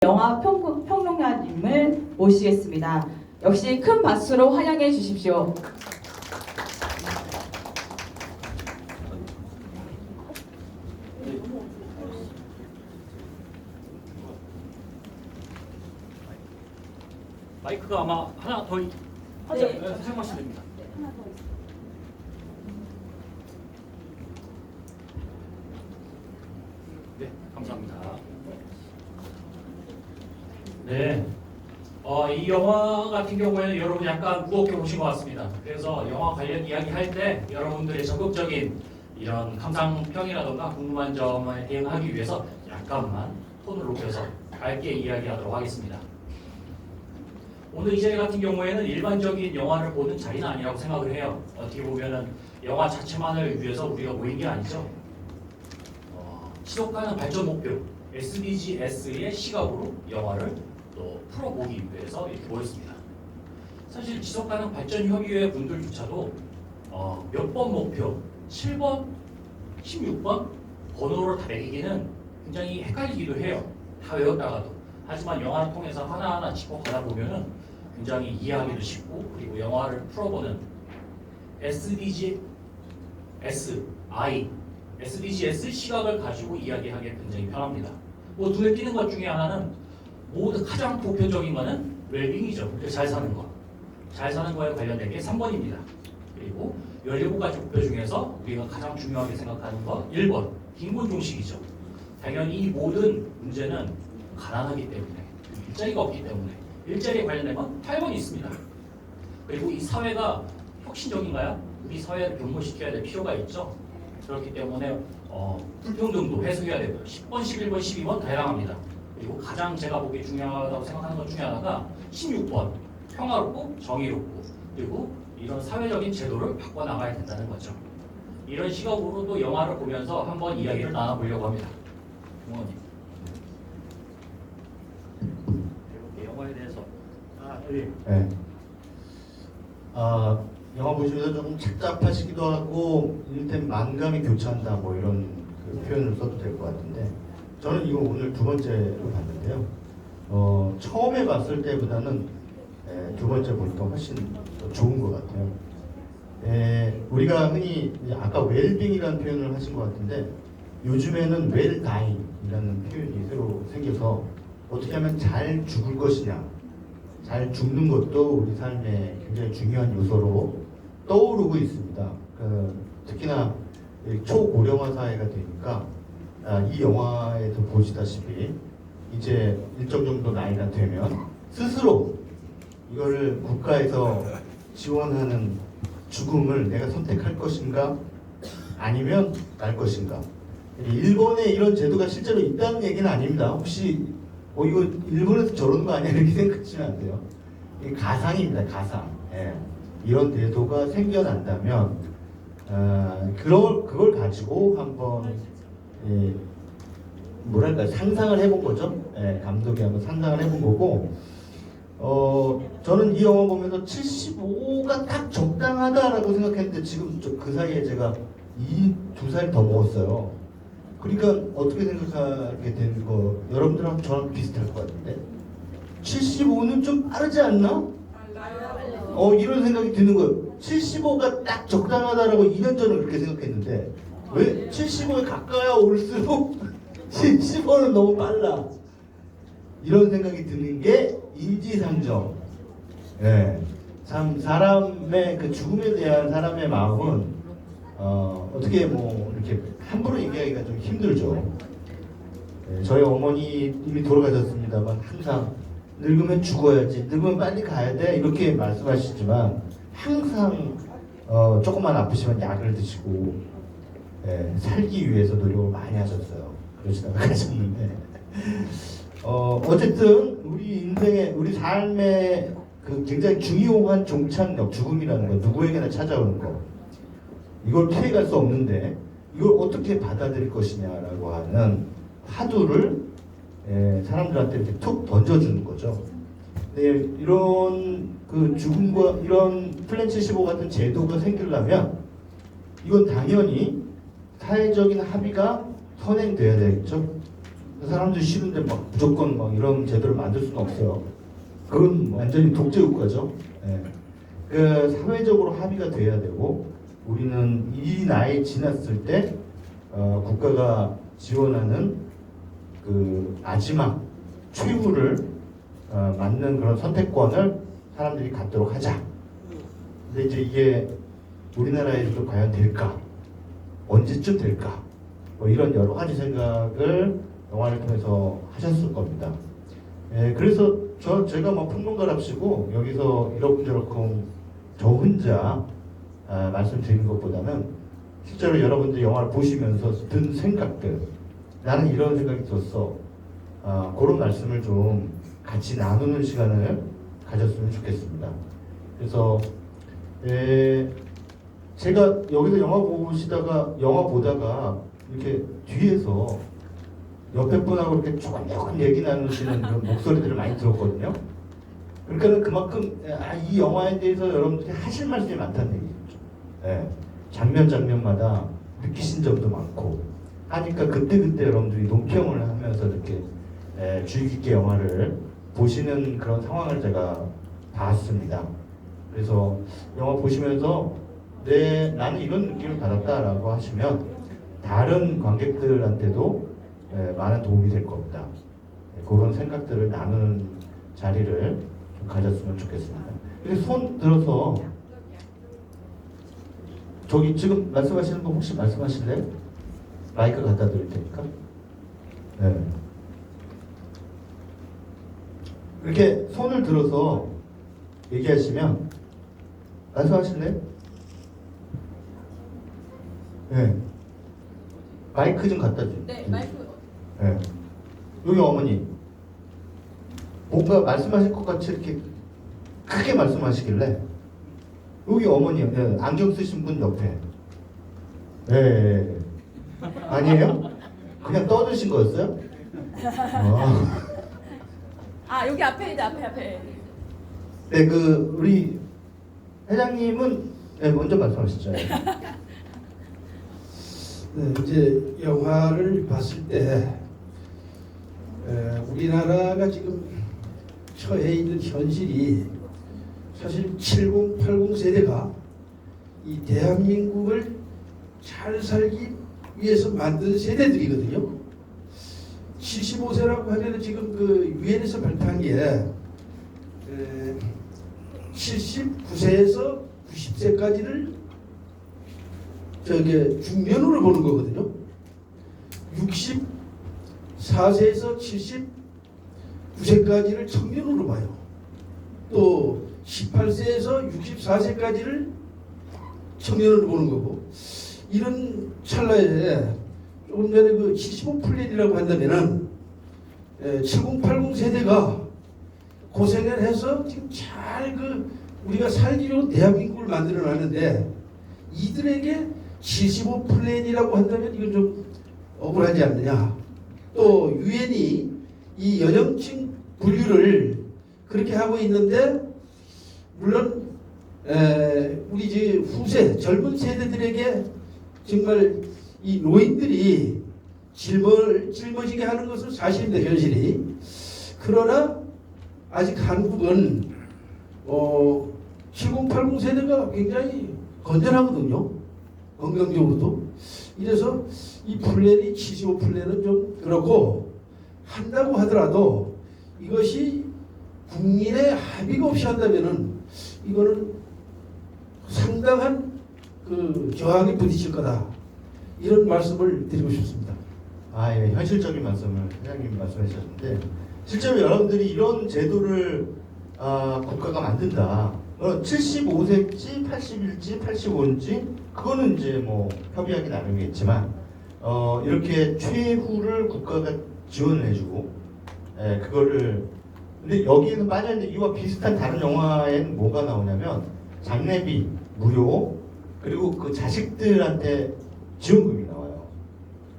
영화 평론가님을 모시겠습니다. 역시 큰 박수로 환영해 주십시오. 마이크가 아마 하나 더 사용하시면 됩니다. 하나 더 있습니다. 네, 감사합니다. 네, 이 영화 같은 경우에는 여러분 약간 무겁게 보신 것 같습니다. 그래서 영화 관련 이야기 할 때 여러분들의 적극적인 이런 감상평이라던가 궁금한 점에 대응하기 위해서 약간만 톤을 높여서 밝게 이야기하도록 하겠습니다. 오늘 이 자리 같은 경우에는 일반적인 영화를 보는 자리는 아니라고 생각을 해요. 어떻게 보면은 영화 자체만을 위해서 우리가 모인 게 아니죠. 지속가능 발전 목표 SDGs의 시각으로 영화를 또 풀어보기 위해서 이렇게 모였습니다. 사실 지속가능 발전 협의회 분들조차도 몇 번 목표 7번, 16번 번호로 다 매기기는 굉장히 헷갈리기도 해요. 다 외웠다가도. 하지만 영화를 통해서 하나하나 짚어가다 보면은 굉장히 이해하기도 쉽고, 그리고 영화를 풀어보는 SDGs 시각을 가지고 이야기하기 굉장히 편합니다. 뭐 눈에 띄는 것 중에 하나는 모두 가장 보편적인 거는 웰빙이죠. 잘 사는 거. 잘 사는 거에 관련된 게 3번입니다. 그리고 17가지 목표 중에서 우리가 가장 중요하게 생각하는 거 1번 빈곤 종식이죠. 당연히 이 모든 문제는 가난하기 때문에, 일자리가 없기 때문에 일자리에 관련된 건 8번이 있습니다. 그리고 이 사회가 혁신적인가요? 우리 사회를 변모시켜야 될 필요가 있죠. 그렇기 때문에 불평등도 해소해야 되고요. 10번, 11번, 12번 다양합니다. 그리고 가장 제가 보기에 중요하다고 생각하는 것 중에 하나가 16번 평화롭고 정의롭고, 그리고 이런 사회적인 제도를 바꿔나가야 된다는 거죠. 이런 시각으로도 영화를 보면서 한번 이야기를 나눠보려고 합니다. 부모님. 영화에 대해서. 네. 영화 보시면서 조금 착잡하시기도 하고 이를테면 만감이 교차한다 뭐 이런 그 표현을 써도 될 것 같은데, 저는 이거 오늘 두 번째로 봤는데요. 처음에 봤을 때보다는 두 번째 보니까 훨씬 더 좋은 것 같아요. 우리가 흔히 아까 웰빙이라는 표현을 하신 것 같은데, 요즘에는 웰다잉이라는 표현이 새로 생겨서 어떻게 하면 잘 죽을 것이냐, 잘 죽는 것도 우리 삶의 굉장히 중요한 요소로 떠오르고 있습니다. 특히나 초고령화 사회가 되니까 이 영화에서 보시다시피 이제 일정 정도 나이가 되면 스스로 이거를 국가에서 지원하는 죽음을 내가 선택할 것인가 아니면 날 것인가. 일본에 이런 제도가 실제로 있다는 얘기는 아닙니다. 혹시 이거 일본에서 저러는 거 아니야 이렇게 생각하시면 안 돼요. 이게 가상입니다. 가상. 이런 제도가 생겨난다면 그걸 가지고 한번 뭐랄까 상상을 해본 거죠. 감독이 한번 상상을 해본 거고, 저는 이 영화 보면서 75가 딱 적당하다라고 생각했는데, 지금 그 사이에 제가 2살 더 먹었어요. 그러니까 어떻게 생각하게 된 거, 여러분들하고 저랑 비슷할 것 같은데 75는 좀 빠르지 않나? 이런 생각이 드는 거예요. 75가 딱 적당하다라고 2년 전에 그렇게 생각했는데, 왜 75에 가까이 올수록 75는 너무 빨라, 이런 생각이 드는 게 인지상정. 참 사람의 그 죽음에 대한 사람의 마음은 어떻게 뭐 이렇게 함부로 얘기하기가 좀 힘들죠. 저희 어머니 이미 돌아가셨습니다만 항상 늙으면 죽어야지, 늙으면 빨리 가야 돼 이렇게 말씀하시지만, 항상 조금만 아프시면 약을 드시고 살기 위해서 노력을 많이 하셨어요. 그러시다가 가셨는데, 어쨌든 우리 인생의, 우리 삶의 그 굉장히 중요한 종착역, 죽음이라는 거, 누구에게나 찾아오는 거, 이걸 피해갈 수 없는데 이걸 어떻게 받아들일 것이냐라고 하는 화두를 사람들한테 이렇게 툭 던져주는 거죠. 이런 그 죽음과 이런 플랜 75 같은 제도가 생기려면 이건 당연히 사회적인 합의가 선행돼야 되겠죠. 사람들이 싫은데 막 무조건 막 이런 제도를 만들 수는 없어요. 그건 완전히 독재 국가죠. 예. 그 사회적으로 합의가 돼야 되고 우리는 이 나이 지났을 때 국가가 지원하는 그 마지막 최후를 맞는 그런 선택권을 사람들이 갖도록 하자. 근데 이제 이게 우리나라에도 과연 될까? 언제쯤 될까? 뭐 이런 여러 가지 생각을 영화를 통해서 하셨을 겁니다. 예, 그래서 제가 뭐 평론가랍시고 여기서 이러쿵저러쿵 저 혼자 말씀드리는 것보다는 실제로 여러분들이 영화를 보시면서 든 생각들, 나는 이런 생각이 들었어. 그런 말씀을 좀 같이 나누는 시간을 가졌으면 좋겠습니다. 그래서 제가 여기서 영화 보다가 이렇게 뒤에서 옆에 분하고 이렇게 조곤조곤 얘기 나누시는 그런 목소리들을 많이 들었거든요. 그러니까 그만큼 이 영화에 대해서 여러분들이 하실 말씀이 많다는 얘기죠. 예, 장면마다 느끼신 점도 많고 하니까 그때 여러분들이 논평을 하면서 이렇게 주의 깊게 영화를 보시는 그런 상황을 제가 봤습니다. 그래서 영화 보시면서 나는 이런 느낌을 받았다라고 하시면 다른 관객들한테도 많은 도움이 될 겁니다. 그런 생각들을 나누는 자리를 좀 가졌으면 좋겠습니다. 그래서 손 들어서 저기 지금 말씀하시는 분 혹시 말씀하실래요? 마이크 갖다 드릴 테니까. 네. 이렇게 손을 들어서 얘기하시면 말씀하실래요? 네. 마이크 좀 갖다 주세요. 네, 마이크. 네. 여기 어머니 뭔가 말씀하실 것 같이 이렇게 크게 말씀하시길래 여기 어머니 안경 쓰신 분 옆에 아니에요? 그냥 떠드신 거였어요? 여기 앞에 이제 앞에. 네, 우리 회장님은 먼저 말씀하시죠. 네, 이제 영화를 봤을 때 우리나라가 지금 처해 있는 현실이 사실 70, 80 세대가 이 대한민국을 잘 살기 위해서 만든 세대들이거든요. 75세라고 하면 지금 그 유엔에서 발표한 게 79세에서 90세까지를 중년으로 보는 거거든요. 64세에서 79세까지를 청년으로 봐요. 또 18세에서 64세까지를 청년으로 보는 거고, 이런 찰나에 조금 전에 그 75플랜이라고 한다면은 70, 80 세대가 고생을 해서 지금 잘 우리가 살기 좋은 대한민국을 만들어 놨는데, 이들에게 75플랜이라고 한다면 이건 좀 억울하지 않느냐. 또 유엔이 이 연령층 분류를 그렇게 하고 있는데, 물론 우리 이제 후세 젊은 세대들에게 정말 이 노인들이 짊어지게 하는 것은 사실입니다, 현실이. 그러나 아직 한국은 70, 80 세대가 굉장히 건전하거든요, 건강적으로도. 이래서 이 플랜이 75플랜은 좀 그렇고, 한다고 하더라도 이것이 국민의 합의가 없이 한다면은 이거는 상당한 저항이 부딪힐 거다, 이런 말씀을 드리고 싶습니다. 예, 현실적인 말씀을 회장님 말씀하셨는데, 실제로 여러분들이 이런 제도를 국가가 만든다. 75세인지 80일지 85인지 그거는 이제 뭐 협의하기 나름이겠지만, 이렇게 최후를 국가가 지원을 해주고, 그거를 근데 여기에는 빠져있는데 이와 비슷한 다른 영화에는 뭐가 나오냐면 장례비 무료, 그리고 그 자식들한테 지원금이 나와요.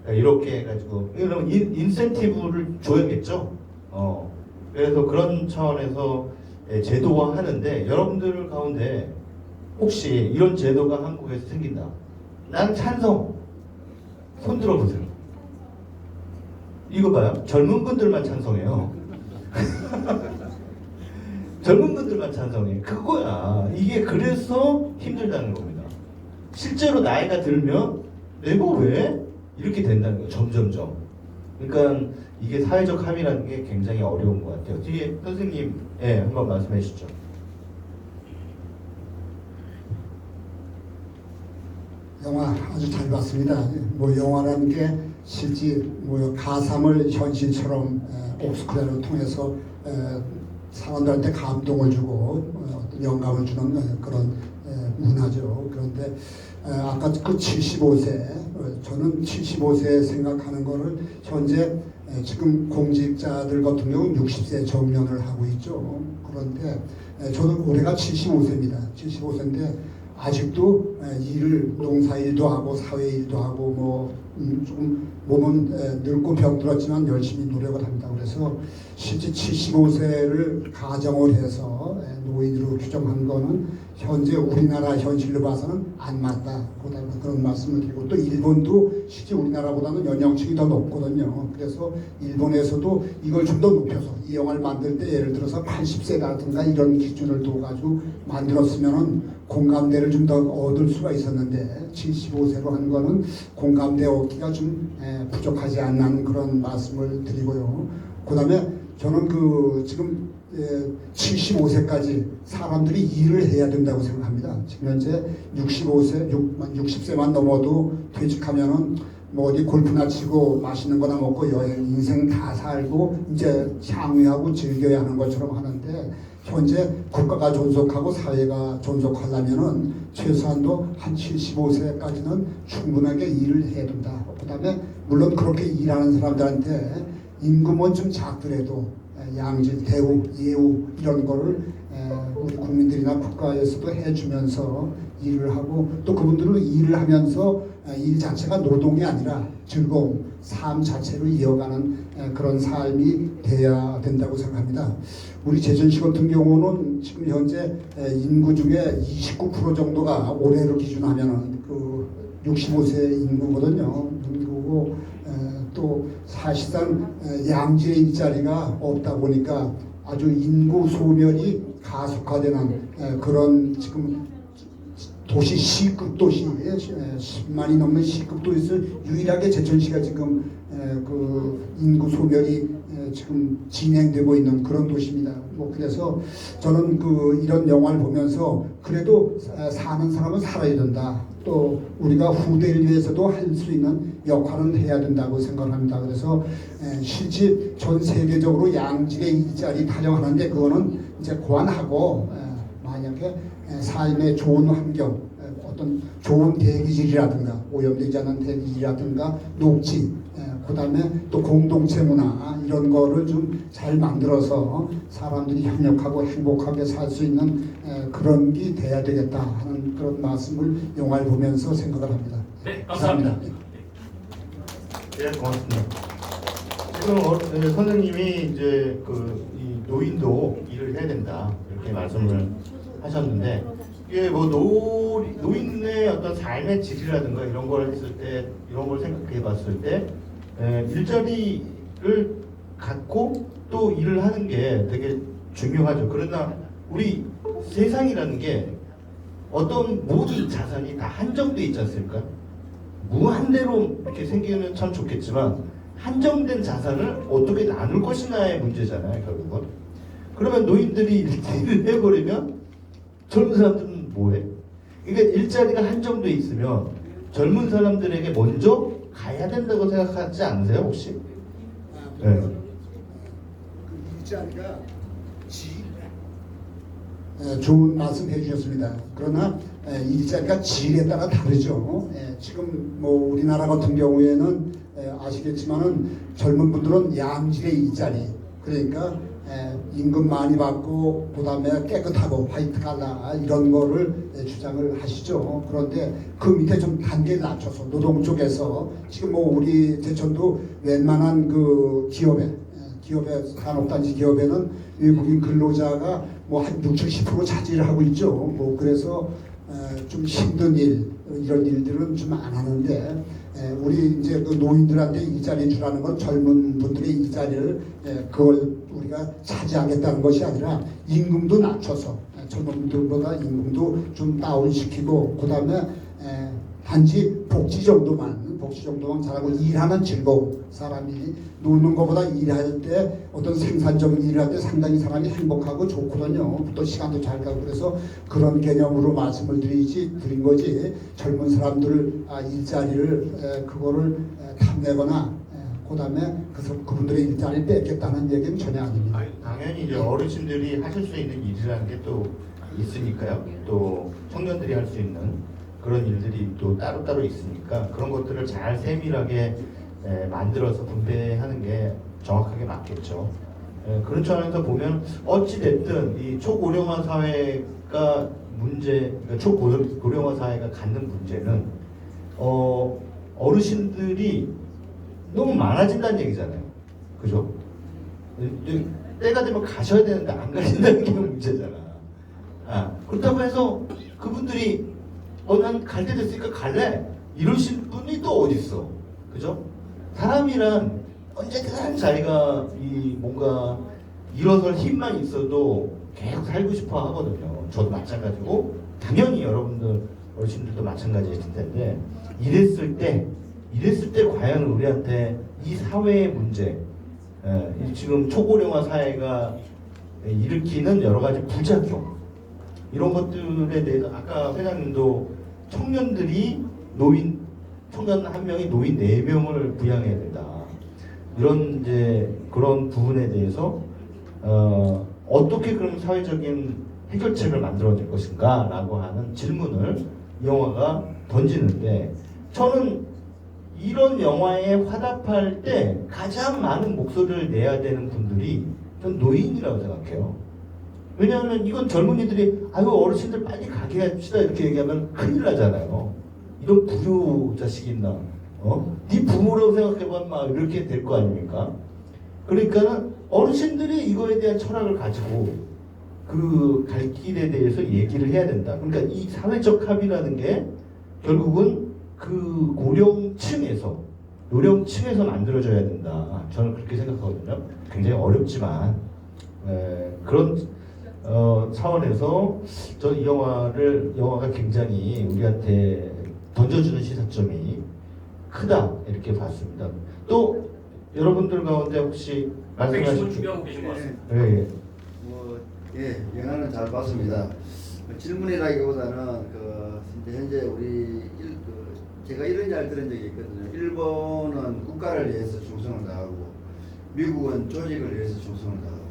이렇게 해가지고 그러면 인센티브를 줘야겠죠. 그래서 그런 차원에서 제도화하는데, 여러분들 가운데 혹시 이런 제도가 한국에서 생긴다, 나는 찬성, 손 들어보세요. 이거 봐요. 젊은 분들만 찬성해요. 젊은 분들만 찬성해. 그거야. 이게 그래서 힘들다는 겁니다. 실제로 나이가 들면 내가 왜 이렇게 된다는 거예요. 점점점. 그러니까 이게 사회적 합의라는 게 굉장히 어려운 것 같아요. 뒤에 선생님, 한번 말씀해 주시죠. 영화 아주 잘 봤습니다. 뭐 영화라는 게 실제 뭐 가상을 현실처럼 옥스크레를 통해서 사람들한테 감동을 주고 어떤 영감을 주는 그런 문화죠. 그런데 아까 그 75세 저는 75세 생각하는 거를 현재 지금 공직자들 같은 경우는 60세 정년을 하고 있죠. 그런데 저는 올해가 75세입니다. 75세인데 아직도 일을 농사일도 하고 사회일도 하고 뭐 조금 몸은 늙고 병들었지만 열심히 노력을 합니다. 그래서 실제 75세를 가정을 해서 노인으로 규정한 거는 현재 우리나라 현실로 봐서는 안 맞다. 그런 말씀을 드리고 또 일본도 실제 우리나라보다는 연령층이 더 높거든요. 그래서 일본에서도 이걸 좀 더 높여서 이 영화를 만들 때 예를 들어서 80세라든가 이런 기준을 둬가지고 만들었으면은 공감대를 좀 더 얻을 수가 있었는데 75세로 한 거는 공감대 얻기가 좀 부족하지 않나는 그런 말씀을 드리고요. 그 다음에 저는 그 지금 75세까지 사람들이 일을 해야 된다고 생각합니다. 지금 현재 60세만 넘어도 퇴직하면은 뭐 어디 골프나 치고 맛있는 거나 먹고 여행 인생 다 살고 이제 향유하고 즐겨야 하는 것처럼 하는데 현재 국가가 존속하고 사회가 존속하려면은 최소한도 한 75세까지는 충분하게 일을 해야 된다. 그다음에 물론 그렇게 일하는 사람들한테 임금은 좀 작더라도 양질, 대우, 예우 이런 거를 우리 국민들이나 국가에서도 해주면서 일을 하고 또 그분들은 일을 하면서 일 자체가 노동이 아니라 즐거움, 삶 자체를 이어가는 그런 삶이 돼야 된다고 생각합니다. 우리 제천시 같은 경우는 지금 현재 인구 중에 29% 정도가 올해로 기준하면은 그 65세 인구거든요. 인구고 또 사실상 양질의 일자리가 없다 보니까 아주 인구 소멸이 가속화되는 그런 지금 도시 C급 도시 10만이 넘는 C급 도시에서 유일하게 제천시가 지금 그 인구 소멸이 지금 진행되고 있는 그런 도시입니다. 뭐 그래서 저는 그 이런 영화를 보면서 그래도 사는 사람은 살아야 된다. 또 우리가 후대를 위해서도 할 수 있는 역할은 해야 된다고 생각합니다. 그래서 실제 전 세계적으로 양질의 일자리 타령하는데 그거는 이제 고안하고 만약에 삶의 좋은 환경, 어떤 좋은 대기질이라든가 오염되지 않은 대기질이라든가 녹지, 그 다음에 또 공동체 문화 이런 거를 좀 잘 만들어서 사람들이 협력하고 행복하게 살 수 있는 그런 게 돼야 되겠다 하는 그런 말씀을 영화를 보면서 생각을 합니다. 네, 감사합니다. 네, 고맙습니다. 지금 선생님이 이제 이 노인도 일을 해야 된다 이렇게 말씀을 하셨는데 이게 뭐 노인의 어떤 삶의 질이라든가 이런 걸 했을 때 이런 걸 생각해봤을 때 일자리를 갖고 또 일을 하는 게 되게 중요하죠. 그러나 우리 세상이라는 게 어떤 모든 자산이 다 한정돼 있지 않습니까? 무한대로 이렇게 생기면 참 좋겠지만 한정된 자산을 어떻게 나눌 것이냐의 문제잖아요, 결국은. 그러면 노인들이 일자리를 해버리면 젊은 사람들은 뭐해? 그러니까 일자리가 한정돼 있으면 젊은 사람들에게 먼저 가야 된다고 생각하지 않으세요, 혹시? 네. 일자리가 좋은 말씀 해주셨습니다. 그러나 일자리가 질에 따라 다르죠. 지금 뭐 우리나라 같은 경우에는 아시겠지만은 젊은 분들은 양질의 일자리, 그러니까 임금 많이 받고 그다음에 깨끗하고 화이트 칼라 이런 거를 주장을 하시죠. 그런데 그 밑에 좀 단계를 낮춰서 노동 쪽에서 지금 뭐 우리 제천도 웬만한 그 기업에 산업단지 기업에는 외국인 근로자가 뭐 한 60-70% 차지를 하고 있죠. 뭐 그래서 좀 힘든 일 이런 일들은 좀 안 하는데 우리 이제 그 노인들한테 일자리 주라는 건 젊은 분들의 일자리를 그걸 우리가 차지하겠다는 것이 아니라 임금도 낮춰서 젊은 분들보다 임금도 좀 다운시키고 그다음에 단지 복지 정도만 잘하고 일하는 즐거움, 사람이 노는 것보다 일할 때 어떤 생산적인 일을 할 때 상당히 사람이 행복하고 좋거든요. 또 시간도 잘 가고 그래서 그런 개념으로 말씀을 드린 거지 젊은 사람들 일자리를 그거를 탐내거나 그다음에 그분들의 일자리를 뺏겠다는 얘기는 전혀 아닙니다. 아니, 당연히 이제 어르신들이 하실 수 있는 일이라는 게 또 있으니까요. 또 청년들이 할 수 있는 그런 일들이 또 따로따로 있으니까 그런 것들을 잘 세밀하게 만들어서 분배하는 게 정확하게 맞겠죠. 그런 차원에서 보면 어찌 됐든 이 초고령화 사회가 그러니까 초고령화 사회가 갖는 문제는 어르신들이 너무 많아진다는 얘기잖아요. 그죠? 때가 되면 가셔야 되는데 안 가신다는 게 문제잖아. 그렇다고 해서 그분들이 난 갈 때 됐으니까 갈래 이러실 분이 또 어디 있어? 그죠? 사람이란 언제든 자기가 이 뭔가 일어설 힘만 있어도 계속 살고 싶어 하거든요. 저도 마찬가지고 당연히 여러분들 어르신들도 마찬가지일 텐데 이랬을 때 과연 우리한테 이 사회의 문제, 지금 초고령화 사회가 일으키는 여러 가지 부작용 이런 것들에 대해서 아까 회장님도 청년 한 명이 노인 4명을 부양해야 된다. 이런 이제 그런 부분에 대해서 어떻게 그럼 사회적인 해결책을 만들어낼 것인가라고 하는 질문을 이 영화가 던지는데 저는 이런 영화에 화답할 때 가장 많은 목소리를 내야 되는 분들이 전 노인이라고 생각해요. 왜냐하면 이건 젊은이들이 아유 어르신들 빨리 가게 합시다 이렇게 얘기하면 큰일 나잖아요. 이런 부유 자식이 있나? 네 부모라고 생각해봐 막 이렇게 될 거 아닙니까? 그러니까는 어르신들이 이거에 대한 철학을 가지고 그 갈 길에 대해서 얘기를 해야 된다. 그러니까 이 사회적 합의라는 게 결국은 그 고령층에서 노령층에서 만들어져야 된다. 저는 그렇게 생각하거든요. 굉장히 어렵지만 그런 차원에서 저는 이 영화가 굉장히 우리한테 던져주는 시사점이 크다 이렇게 봤습니다. 또 여러분들 가운데 혹시 말씀하신 준비하고 계신 것 같습니다. 영화는 잘 봤습니다. 질문이라기보다는 현재 제가 이런 이야기 들은 적이 있거든요. 일본은 국가를 위해서 충성을 다하고 미국은 조직을 위해서 충성을 다하고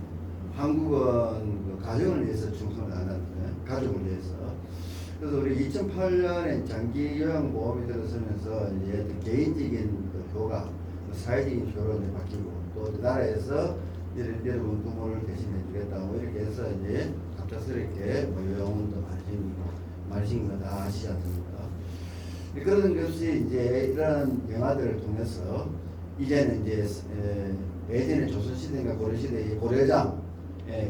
한국은 가정을 위해서 충성을 다하는 가족을 위해서. 그래서 우리 2008년에 장기 요양보험이 들어서면서 이제 개인적인 효가 사회적인 효로 바뀌고 또 나라에서 여러분 부모를 대신해 주겠다 뭐 이렇게 해서 이제 갑작스럽게 요양원도 말씀도 다 하시지 않습니까? 그런 것이 이제 이런 영화들을 통해서 이제는 이제 예전에 조선시대인가 고려시대의 고려장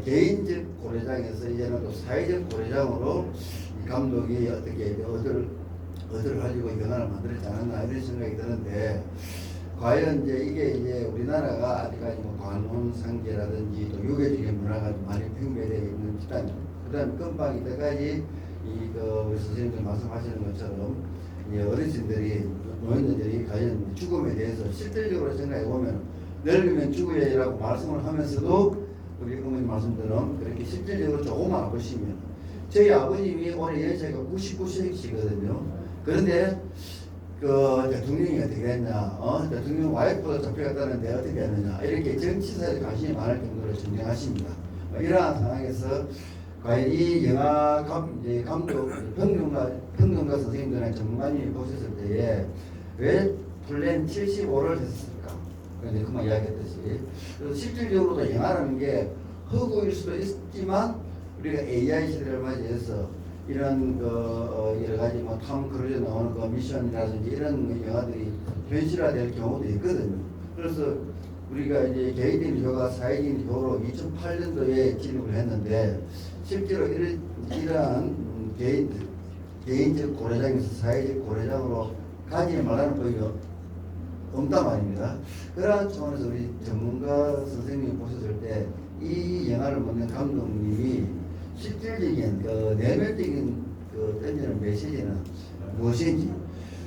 개인적 고려장에서 이제는 또 사회적 고려장으로 이 감독이 어떻게 어들을 가지고 영화를 만들었지 않았나 이런 생각이 드는데 과연 이게 우리나라가 아직까지 뭐 관혼상제라든지 또 유교적인 문화가 많이 팽배되어 있는 집단, 그다음 금방 이때까지 우리 선생님들 말씀하시는 것처럼 어르신들이 노인들이 과연 죽음에 대해서 실질적으로 생각해 보면 늙으면 죽어야라고 말씀을 하면서도 우리 어머니 말씀처럼 그렇게 실질적으로 조금만 아프시면 저희 아버님이 올해 연세가 99세이시거든요. 그런데 대통령이 어떻게 했냐, 대통령 와이프가 잡혀갔다는데 어떻게 했느냐, 이렇게 정치사에 관심이 많을 정도로 존경하십니다. 이러한 상황에서 과연 이 영화 감독, 평론가 선생님들이나 전문가님이 보셨을 때에 왜 플랜 75를 했을까? 그런데 그만 이야기했듯이. 그래서 실질적으로도 영화라는 게 허구일 수도 있지만 우리가 AI 시대를 맞이해서 이런 여러 가지 톰 크루즈 나오는 미션이라든지 이런 영화들이 현실화될 경우도 있거든요. 그래서 우리가 이제 개인적인 효과, 사회적인 효로 2008년도에 진입을 했는데 실제로 이러한 개인적 고려장에서 사회적 고려장으로 가지 말라는 거예요. 엉담 아닙니다. 그러한 차원에서 우리 전문가 선생님이 보셨을 때 이 영화를 만든 감독님이 실질적인 그 내면적인 그 던지는 메시지는 무엇인지,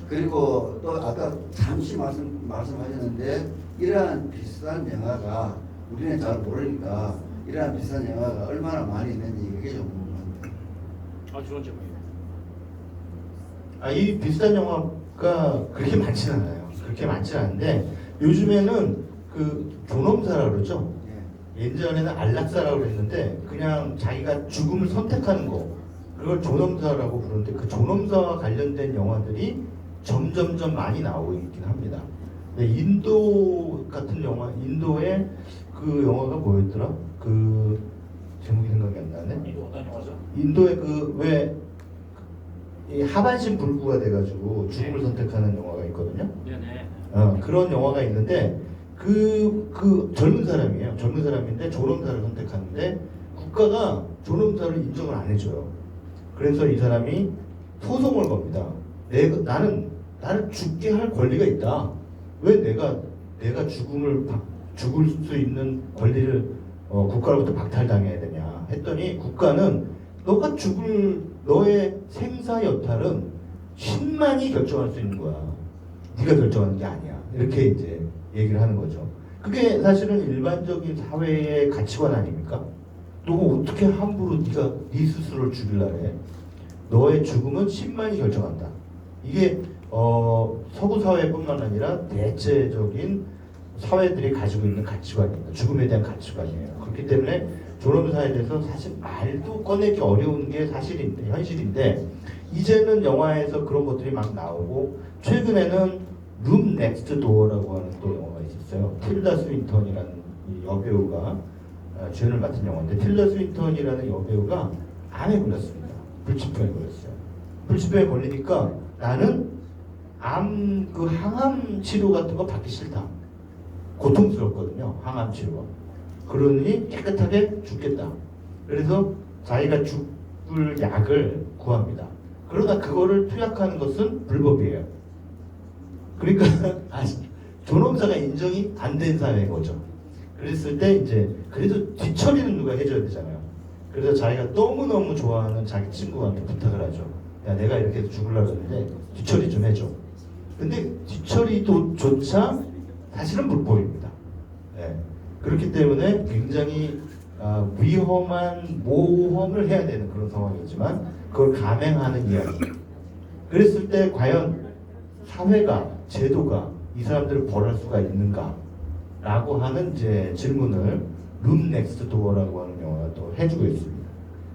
그리고 또 아까 잠시 말씀하셨는데 이러한 비슷한 영화가 우리는 잘 모르니까 이러한 비슷한 영화가 얼마나 많이 있는지 그게 좀 궁금합니다. 좋은 질문이에요. 이 비슷한 영화가 그렇게 많지는 않아요. 그렇게 많지는 않은데 요즘에는 그 존엄사라고 그러죠. 예전에는 안락사라고 그랬는데 그냥 자기가 죽음을 선택하는 거, 그걸 존엄사라고 부르는데 그 존엄사와 관련된 영화들이 점점점 많이 나오고 있긴 합니다. 근데 인도 같은 영화, 인도의 그 영화가 뭐였더라? 그 제목이 생각이 안 나네. 이거 어떤 영화죠? 인도의 그 왜 하반신 불구가 돼가지고 죽음을 선택하는 영화가 있거든요. 네네. 그런 영화가 있는데 그 젊은 사람이에요. 젊은 사람인데 존엄사를 선택하는데 국가가 존엄사를 인정을 안 해줘요. 그래서 이 사람이 소송을 겁니다. 나는 죽게 할 권리가 있다. 왜 내가 죽을 수 있는 권리를 국가로부터 박탈당해야 되냐 했더니 국가는 너가 너의 생사 여탈은 신만이 결정할 수 있는 거야. 네가 결정하는 게 아니야. 이렇게 이제 얘기를 하는 거죠. 그게 사실은 일반적인 사회의 가치관 아닙니까? 너 어떻게 함부로 네 스스로를 죽이려 해? 너의 죽음은 신만이 결정한다. 이게 서구 사회뿐만 아니라 대체적인 사회들이 가지고 있는 가치관입니다. 죽음에 대한 가치관이에요. 그렇기 때문에 존엄사에 대해서 사실 말도 꺼내기 어려운 게 현실인데 이제는 영화에서 그런 것들이 막 나오고 최근에는 룸 넥스트 도어라고 하는 또 영화가 있었어요. 틸다 스윈턴이라는 이 여배우가 주연을 맡은 영화인데 틸다 스윈턴이라는 여배우가 암에 걸렸습니다. 불치병에 걸렸어요. 불치병에 걸리니까 나는 그 항암 치료 같은 거 받기 싫다. 고통스럽거든요. 항암 치료가. 그러니 깨끗하게 죽겠다. 그래서 자기가 죽을 약을 구합니다. 그러나 그거를 투약하는 것은 불법이에요. 그러니까 존엄사가 인정이 안 된 사회인 거죠. 그랬을 때 이제 그래도 뒤처리는 누가 해줘야 되잖아요. 그래서 자기가 너무너무 좋아하는 자기 친구한테 부탁을 하죠. 야, 내가 이렇게 해서 죽으려고 했는데 뒤처리 좀 해줘. 근데 뒤처리도조차 사실은 불법입니다. 네. 그렇기 때문에 굉장히 위험한 모험을 해야 되는 그런 상황이지만 그걸 감행하는 이야기. 그랬을 때 과연 사회가, 제도가 이 사람들을 벌할 수가 있는가? 라고 하는 이제 질문을 룸 넥스트 도어라고 하는 영화가 또 해주고 있습니다.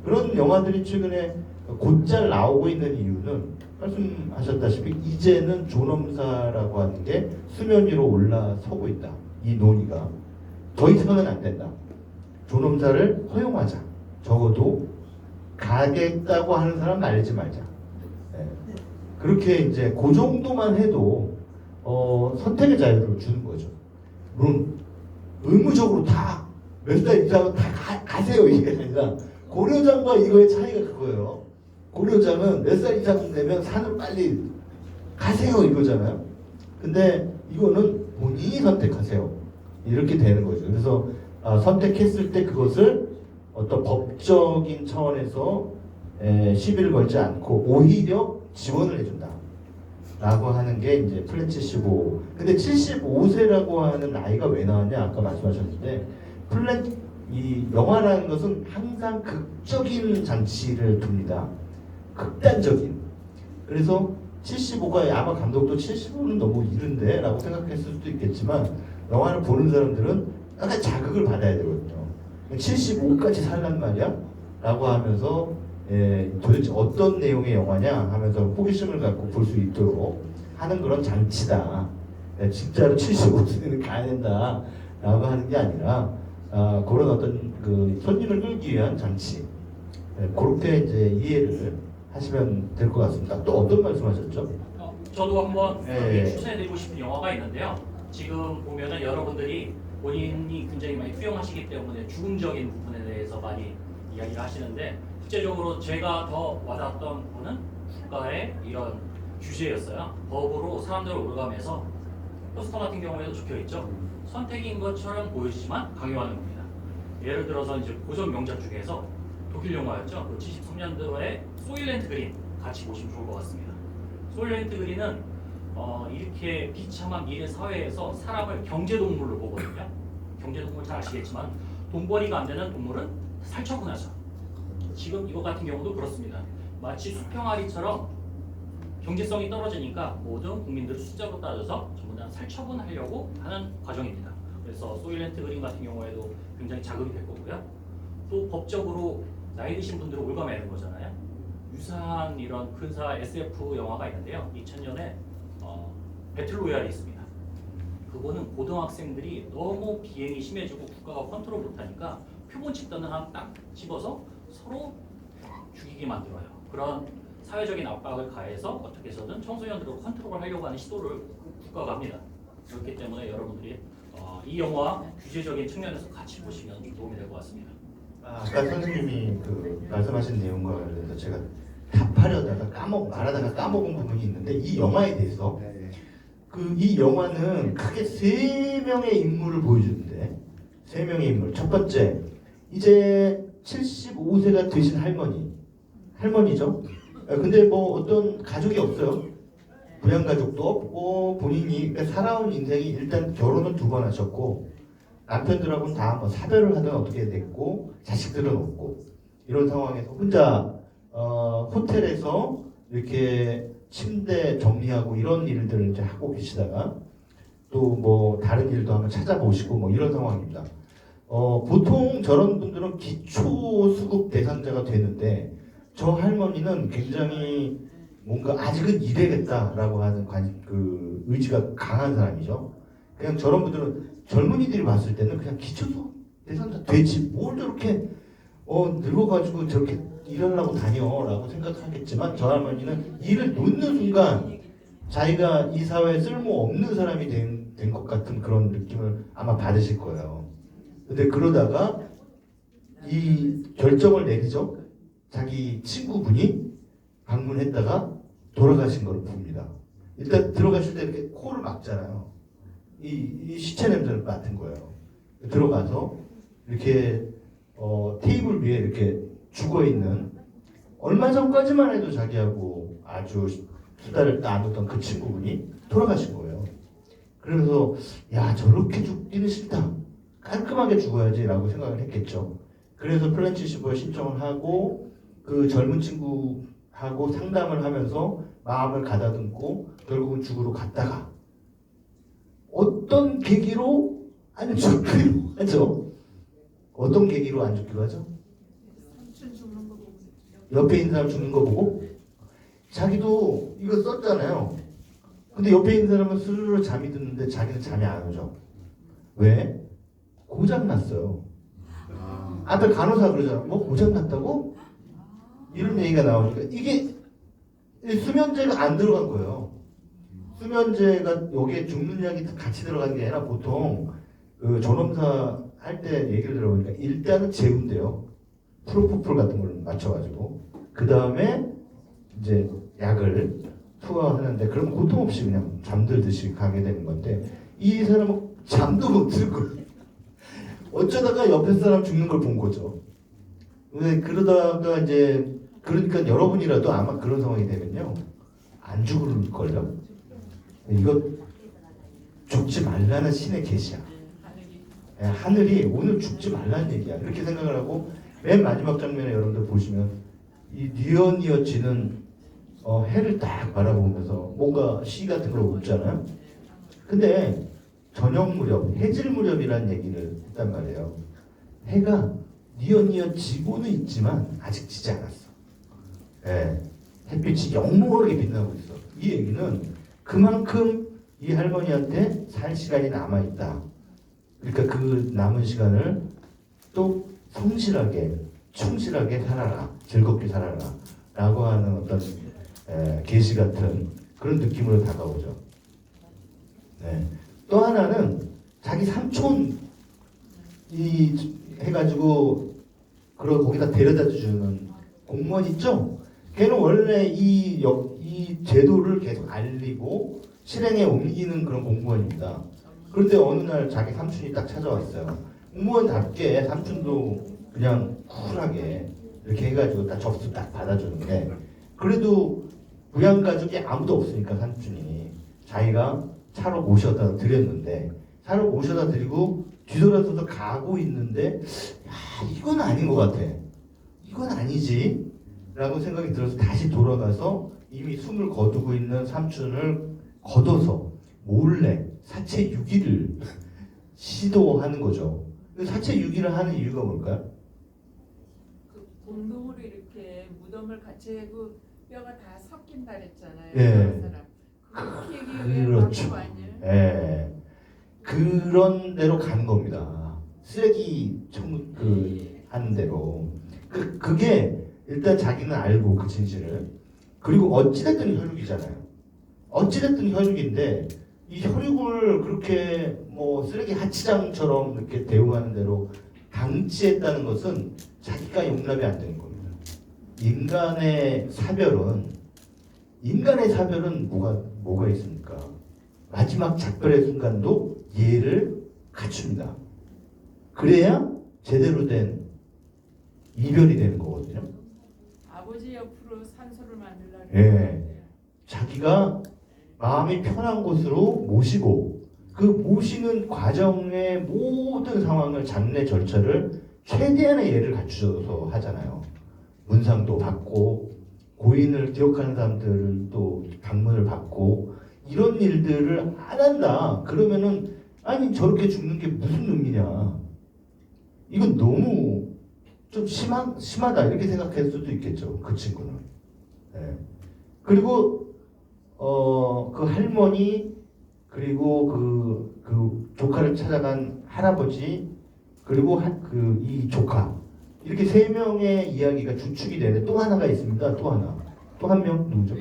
그런 영화들이 최근에 곧잘 나오고 있는 이유는 말씀하셨다시피 이제는 존엄사라고 하는 게 수면 위로 올라서고 있다. 이 논의가 더 이상은 안 된다. 존엄사를 허용하자. 적어도 가겠다고 하는 사람 날리지 말자. 네. 그렇게 이제 그 정도만 해도 선택의 자유를 주는 거죠. 물론 의무적으로 다 몇 살 이상은 다 가세요 이게 아니라 고려장과 이거의 차이가 그거예요. 고려장은 몇 살 이상 되면 산을 빨리 가세요 이거잖아요. 근데 이거는 본인이 선택하세요. 이렇게 되는 거죠. 그래서 선택했을 때 그것을 어떤 법적인 차원에서 시비를 걸지 않고 오히려 지원을 해준다. 라고 하는 게 이제 플랜 75. 근데 75세라고 하는 나이가 왜 나왔냐? 아까 말씀하셨는데 이 영화라는 것은 항상 극적인 장치를 둡니다. 극단적인. 그래서 75가 아마 감독도 75는 너무 이른데 라고 생각했을 수도 있겠지만 영화를 보는 사람들은 약간 자극을 받아야 되거든요. 75까지 살란 말이야? 라고 하면서 도대체 어떤 내용의 영화냐 하면서 호기심을 갖고 볼 수 있도록 하는 그런 장치다. 진짜로 75세는 가야 된다 라고 하는 게 아니라 그런 어떤 그 손님을 끌기 위한 장치. 그렇게 이제 이해를 하시면 될 것 같습니다. 또 어떤 말씀하셨죠? 저도 한번 네. 추천해드리고 싶은 영화가 있는데요. 지금 보면은 여러분들이 본인이 굉장히 많이 투영하시기 때문에 죽음적인 부분에 대해서 많이 이야기를 하시는데 실제적으로 제가 더 와닿았던 부분은 국가의 이런 규제였어요. 법으로 사람들을 올감해서 포스터 같은 경우에도 적혀 있죠. 선택인 것처럼 보이지만 강요하는 겁니다. 예를 들어서 이제 고전 명작 중에서 독일 영화였죠. 그 73년도에 소일랜드 그린 같이 보시면 좋을 것 같습니다. 소일랜드 그린은 이렇게 비참한 미래 사회에서 사람을 경제동물로 보거든요. 경제동물 잘 아시겠지만 돈벌이가 안 되는 동물은 살처분하죠. 지금 이거 같은 경우도 그렇습니다. 마치 수평아리처럼 경제성이 떨어지니까 모든 국민들을 숫자로 따져서 전부 다 살처분하려고 하는 과정입니다. 그래서 소일랜드 그린 같은 경우에도 굉장히 자극이 될 거고요. 또 법적으로 나이 드신 분들을 올감해야 거잖아요. 유사한 이런 근사 SF 영화가 있는데요. 2000년에 배틀로얄이 있습니다. 그거는 고등학생들이 너무 비행이 심해지고 국가가 컨트롤 못하니까 표본 집단을 하나 딱 집어서 서로 죽이게 만들어요. 그런 사회적인 압박을 가해서 어떻게 해서든 청소년들을 컨트롤을 하려고 하는 시도를 국가가 합니다. 그렇기 때문에 여러분들이 이 영화 규제적인 측면에서 같이 보시면 좀 도움이 될 것 같습니다. 아까 선생님이 그 말씀하신 내용과 관련해서 제가 답하려다가 말하다가 까먹은 부분이 있는데 이 영화에 대해서 네. 이 영화는 크게 세 명의 인물을 보여주는데 세 명의 인물. 첫 번째 이제 75세가 되신 할머니죠. 근데 뭐 어떤 가족이 없어요. 부양 가족도 없고 본인이 그러니까 살아온 인생이 일단 결혼은 2번 하셨고 남편들하고는 다 뭐 사별을 하든 어떻게 됐고 자식들은 없고 이런 상황에서 혼자 호텔에서 이렇게 침대 정리하고 이런 일들을 이제 하고 계시다가 또 뭐 다른 일도 한번 찾아보시고 뭐 이런 상황입니다. 보통 저런 분들은 기초 수급 대상자가 되는데 저 할머니는 굉장히 뭔가 아직은 이래겠다라고 하는 그 의지가 강한 사람이죠. 그냥 저런 분들은 젊은이들이 봤을 때는 그냥 기초 수급 대상자 되지 뭘 저렇게 늙어가지고 저렇게 일하려고 다녀라고 생각하겠지만 저 할머니는 일을 놓는 순간 자기가 이 사회에 쓸모없는 사람이 된 것 같은 그런 느낌을 아마 받으실 거예요. 근데 그러다가 이 결정을 내리죠. 자기 친구분이 방문했다가 돌아가신 걸 봅니다. 일단 들어가실 때 이렇게 코를 막잖아요. 이 시체 냄새를 맡은 거예요. 들어가서 이렇게 테이블 위에 이렇게 죽어있는 얼마 전까지만 해도 자기하고 아주 수다를 나누던 그 친구분이 돌아가신 거예요. 그래서 야 저렇게 죽기는 싫다. 깔끔하게 죽어야지 라고 생각을 했겠죠. 그래서 플랜치시브에 신청을 하고 그 젊은 친구하고 상담을 하면서 마음을 가다듬고 결국은 죽으러 갔다가 어떤 계기로 안 죽기로 하죠. 어떤 계기로 안 죽기로 하죠? 옆에 있는 사람 죽는 거 보고 자기도 이거 썼잖아요. 근데 옆에 있는 사람은 스르르 잠이 드는데 자기는 잠이 안 오죠. 왜? 고장났어요. 아까 간호사 그러잖아. 뭐 고장났다고? 이런 얘기가 나오니까 이게 수면제가 안 들어간 거예요. 수면제가 여기에 죽는 약이 같이 들어간 게 아니라 보통 그 존엄사 할 때 얘기를 들어보니까 일단은 재운대요. 프로포폴 같은 걸 맞춰가지고 그 다음에 이제 약을 투하하는데 그러면 고통 없이 그냥 잠들듯이 가게 되는 건데 이 사람은 잠도 못 들고 어쩌다가 옆에 사람 죽는 걸 본 거죠. 근데 그러다가 이제 그러니까 여러분이라도 아마 그런 상황이 되면요 안 죽을걸요. 이거 죽지 말라는 신의 계시야. 하늘이 오늘 죽지 말라는 얘기야. 이렇게 생각을 하고 맨 마지막 장면에 여러분들 보시면 이 뉘엿뉘엿지는 해를 딱 바라보면서 뭔가 시 같은 걸 웃잖아요. 근데 저녁 무렵, 해질 무렵이라는 얘기를 했단 말이에요. 해가 뉘엿뉘엿 지고는 있지만 아직 지지 않았어. 햇빛이 영롱하게 빛나고 있어. 이 얘기는 그만큼 이 할머니한테 살 시간이 남아있다. 그러니까 그 남은 시간을 또 성실하게, 충실하게 살아라. 즐겁게 살아라. 라고 하는 어떤 계시 같은 그런 느낌으로 다가오죠. 또 하나는 자기 삼촌이 해가지고 거기다 데려다 주는 공무원 있죠? 걔는 원래 이 이 제도를 계속 알리고 실행에 옮기는 그런 공무원입니다. 그런데 어느 날 자기 삼촌이 딱 찾아왔어요. 공무원답게 삼촌도 그냥 쿨하게 이렇게 해가지고 딱 접수 딱 받아주는데 그래도 부양가족이 아무도 없으니까 삼촌이 자기가 차로 모셔다 드렸는데 차로 모셔다 드리고 뒤돌아서서 가고 있는데 야 이건 아닌 것 같아. 이건 아니지 라고 생각이 들어서 다시 돌아가서 이미 숨을 거두고 있는 삼촌을 걷어서 몰래 사체 유기를 시도하는 거죠. 사체 유기를 하는 이유가 뭘까요? 그 공동으로 이렇게 무덤을 같이 하고 뼈가 다 섞인다 그랬잖아요. 예. 그 사람. 그 얘기 그렇죠. 아니에요? 예. 그런 데로 가는 겁니다. 쓰레기 하는 대로. 그게 일단 자기는 알고 그 진실을. 그리고 어찌됐든 혈육이잖아요. 어찌됐든 혈육인데 이 혈육을 그렇게 뭐 쓰레기 하치장처럼 이렇게 대우하는 대로 방치했다는 것은 자기가 용납이 안 되는 겁니다. 인간의 사별은 뭐가 있습니까? 마지막 작별의 순간도 예를 갖춥니다. 그래야 제대로 된 이별이 되는 거거든요. 아버지 옆으로 산소를 만들려고 예. 했는데 자기가 마음이 편한 곳으로 모시고 그 모시는 과정의 모든 상황을 장례 절차를 최대한의 예를 갖추어서 하잖아요. 문상도 받고 고인을 기억하는 사람들도 방문을 받고 이런 일들을 안 한다. 그러면은 아니 저렇게 죽는 게 무슨 의미냐. 이건 너무 좀 심하다 이렇게 생각할 수도 있겠죠. 그 친구는. 예. 그리고 그 할머니 그리고 그 조카를 찾아간 할아버지 그리고 이 조카 이렇게 세 명의 이야기가 주축이 되는데 또 하나가 있습니다. 또 한 명 누구죠?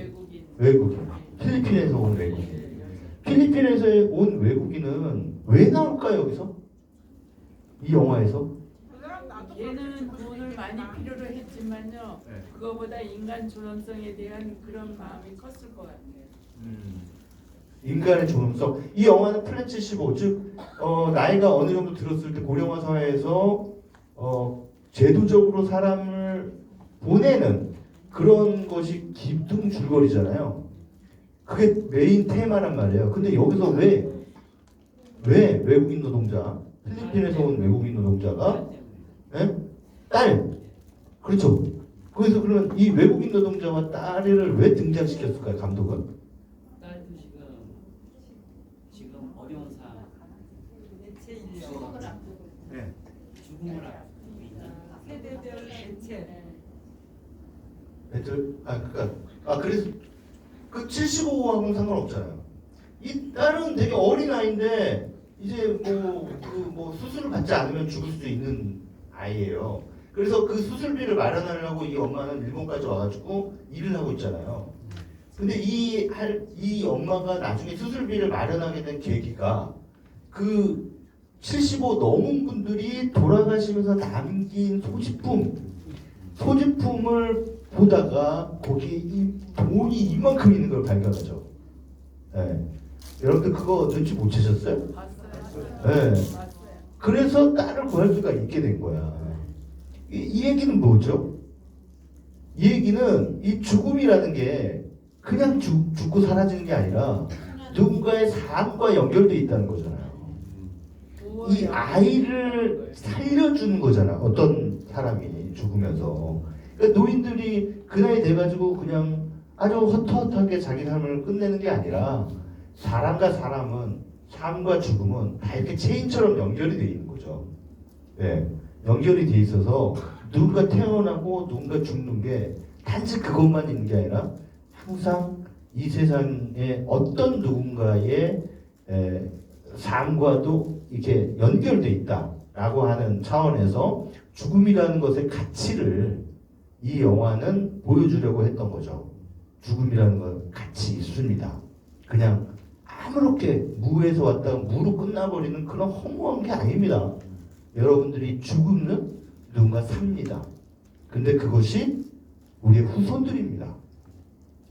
외국인. 필리핀에서 온 외국인. 필리핀에서 온 외국인은 왜 나올까요 여기서? 이 영화에서? 얘는 돈을 많이 필요로 했지만요. 네. 그거보다 인간 존엄성에 대한 그런 마음이 컸을 것 같아요. 인간의 존엄성. 이 영화는 플랜 75, 즉 나이가 어느 정도 들었을 때 고령화 사회에서 제도적으로 사람을 보내는 그런 것이 기둥 줄거리잖아요. 그게 메인 테마란 말이에요. 근데 여기서 왜 외국인 노동자, 필리핀에서 온 외국인 노동자가 딸, 그렇죠. 그래서 그러면 이 외국인 노동자와 딸을 왜 등장시켰을까요, 감독은? 딸도 지금 어려운 상황, 네. 죽음을 앞두고 있는 세대별 대체. 그래서 그 75하고는 상관없잖아요. 이 딸은 되게 어린 아이인데 이제 뭐 수술을 받지 않으면 죽을 수도 있는 아이예요. 그래서 그 수술비를 마련하려고 이 엄마는 일본까지 와가지고 일을 하고 있잖아요. 근데 이 엄마가 나중에 수술비를 마련하게 된 계기가 그 75 넘은 분들이 돌아가시면서 남긴 소지품을 보다가 거기에 이 돈이 이만큼 있는 걸 발견하죠. 네. 여러분들 그거 눈치 못 채셨어요? 봤어요. 네. 봤어요. 그래서 딸을 구할 수가 있게 된 거야. 이 얘기는 뭐죠? 이 얘기는 이 죽음이라는 게 그냥 죽고 사라지는 게 아니라 누군가의 삶과 연결돼 있다는 거잖아요. 이 아이를 살려주는 거잖아. 어떤 사람이 죽으면서. 그러니까 노인들이 그 나이 돼가지고 그냥 아주 헛헛하게 자기 삶을 끝내는 게 아니라 사람과 사람은 삶과 죽음은 다 이렇게 체인처럼 연결이 돼 있는 거죠. 네. 연결이 돼 있어서 누군가 태어나고 누군가 죽는 게 단지 그것만 있는 게 아니라 항상 이 세상에 어떤 누군가의 삶과도 이렇게 연결돼 있다라고 하는 차원에서 죽음이라는 것의 가치를 이 영화는 보여주려고 했던 거죠. 죽음이라는 건 가치 있습니다. 그냥 아무렇게 무에서 왔다가 무로 끝나버리는 그런 허무한 게 아닙니다. 여러분들이 죽으면 누군가 삽니다. 근데 그것이 우리의 후손들입니다.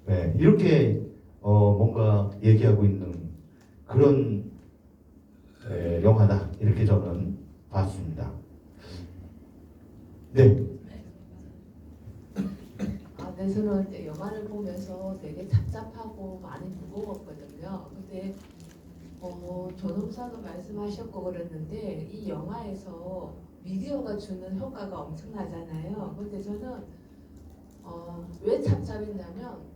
네, 이렇게 뭔가 얘기하고 있는 그런 영화다 이렇게 저는 봤습니다. 네. 네, 저는 이제 영화를 보면서 되게 답답하고 많이 무거웠거든요. 근데 조동사도 말씀하셨고 그랬는데 이 영화에서 미디어가 주는 효과가 엄청나잖아요. 근데 저는 왜 답답했냐면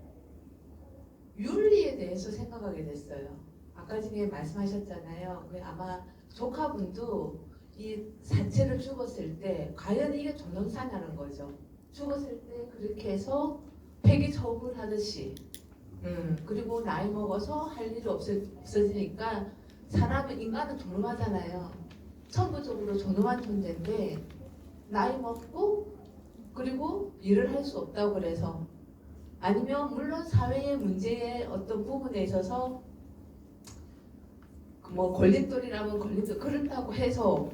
윤리에 대해서 생각하게 됐어요. 아까 전에 말씀하셨잖아요. 아마 조카분도 이 사체를 죽었을 때 과연 이게 조동사냐는 거죠. 죽었을 때 그렇게 해서 폐기 처분하듯이 그리고 나이 먹어서 할 일이 없어지니까 사람은 인간은 존엄하잖아요. 천부적으로 존엄한 존재인데 나이 먹고 그리고 일을 할 수 없다고 그래서 아니면 물론 사회의 문제의 어떤 부분에 있어서 뭐 걸림돌이라면 걸림돌 그렇다고 해서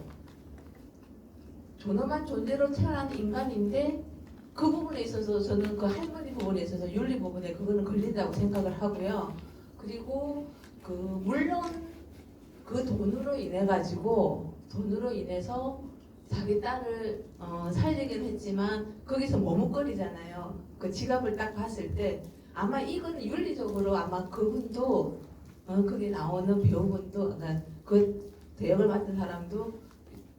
존엄한 존재로 태어난 인간인데 그 부분에 있어서 저는 그 할머니 부분에 있어서 윤리 부분에 그거는 걸린다고 생각을 하고요. 그리고 물론 그 돈으로 인해서 자기 딸을 살리긴 했지만 거기서 머뭇거리잖아요. 그 지갑을 딱 봤을 때 아마 이건 윤리적으로 아마 그분도 거기 나오는 배우분도 그 대역을 맡은 사람도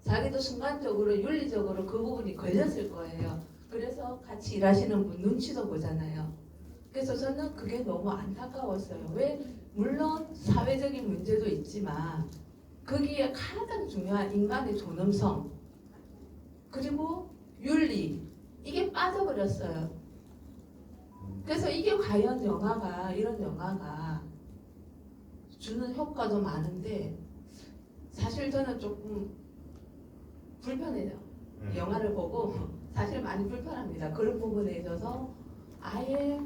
자기도 순간적으로 윤리적으로 그 부분이 걸렸을 거예요. 그래서 같이 일하시는 분 눈치도 보잖아요. 그래서 저는 그게 너무 안타까웠어요. 왜 물론 사회적인 문제도 있지만 거기에 가장 중요한 인간의 존엄성 그리고 윤리 이게 빠져버렸어요. 그래서 이게 과연 이런 영화가 주는 효과도 많은데 사실 저는 조금 불편해요. 영화를 보고 사실 많이 불편합니다. 그런 부분에 있어서 아예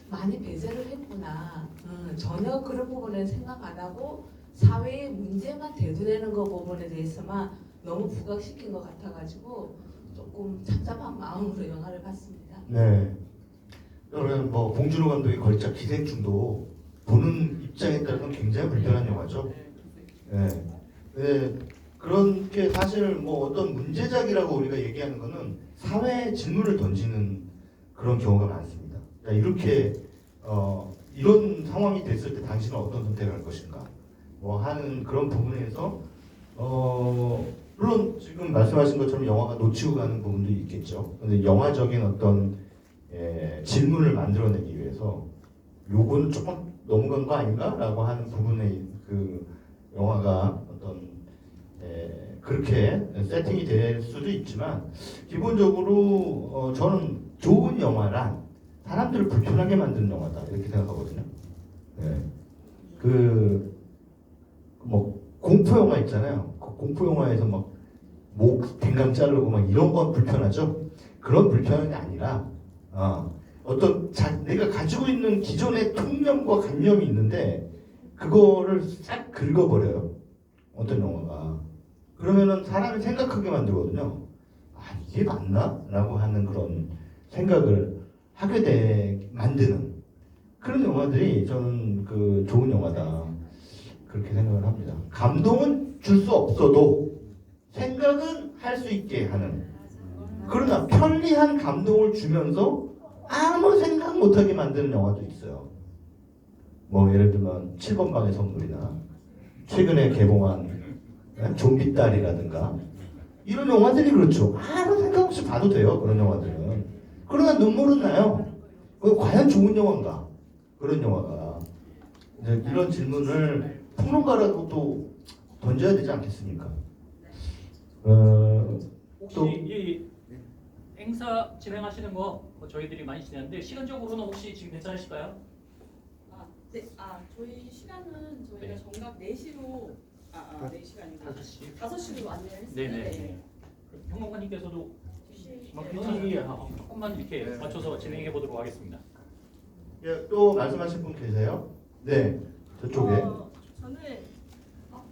많이 배제를 했구나. 전혀 그런 부분은 생각 안 하고 사회의 문제만 대두되는 거 부분에 대해서만 너무 부각시킨 것 같아가지고 조금 답답한 마음으로 영화를 봤습니다. 네. 그러면 뭐 봉준호 감독의 걸작 기생충도 보는 입장에 따라서는 굉장히 불편한 영화죠. 네. 네. 그렇게 사실 뭐 어떤 문제작이라고 우리가 얘기하는 거는 사회에 질문을 던지는 그런 경우가 많습니다. 이렇게 이런 상황이 됐을 때 당신은 어떤 선택을 할 것인가 뭐 하는 그런 부분에서 물론 지금 말씀하신 것처럼 영화가 놓치고 가는 부분도 있겠죠. 근데 영화적인 어떤 질문을 만들어내기 위해서 요거는 조금 넘어간 거 아닌가라고 하는 부분에 그 영화가 어떤 그렇게 세팅이 될 수도 있지만 기본적으로 저는 좋은 영화란 사람들을 불편하게 만드는 영화다 이렇게 생각하거든요. 뭐 공포 영화 있잖아요. 그 공포 영화에서 막 목 댕강 자르고 막 이런 건 불편하죠. 그런 불편함이 아니라 내가 가지고 있는 기존의 통념과 관념이 있는데 그거를 싹 긁어버려요. 어떤 영화가. 그러면은 사람이 생각하게 만들거든요. 이게 맞나? 라고 하는 그런 생각을 하게 만드는 그런 영화들이 저는 좋은 영화다. 그렇게 생각을 합니다. 감동은 줄 수 없어도 생각은 할 수 있게 하는 그러나 편리한 감동을 주면서 아무 생각 못하게 만드는 영화도 있어요. 뭐 예를 들면 7번 방의 선물이나 최근에 개봉한 좀비딸이라든가 이런 영화들이 그렇죠. 아무 생각 없이 봐도 돼요. 그런 영화들은. 그러나 눈물은 나요. 과연 좋은 영화인가? 그런 영화가. 이제 이런 질문을 평론가라고 또 던져야 되지 않겠습니까? 혹시 이 행사 진행하시는 거 저희들이 많이 진행하는데 시간적으로는 혹시 지금 괜찮으실까요? 네. 저희 시간은 저희가 네. 정각 4시로 4시가 아니고 5시. 5시로 안내를 했어요. 네네. 평론가님께서도 혹시 편하게 조금만 이렇게 맞춰서 진행해 보도록 하겠습니다. 또 말씀하신 분 계세요? 네, 저쪽에. 저는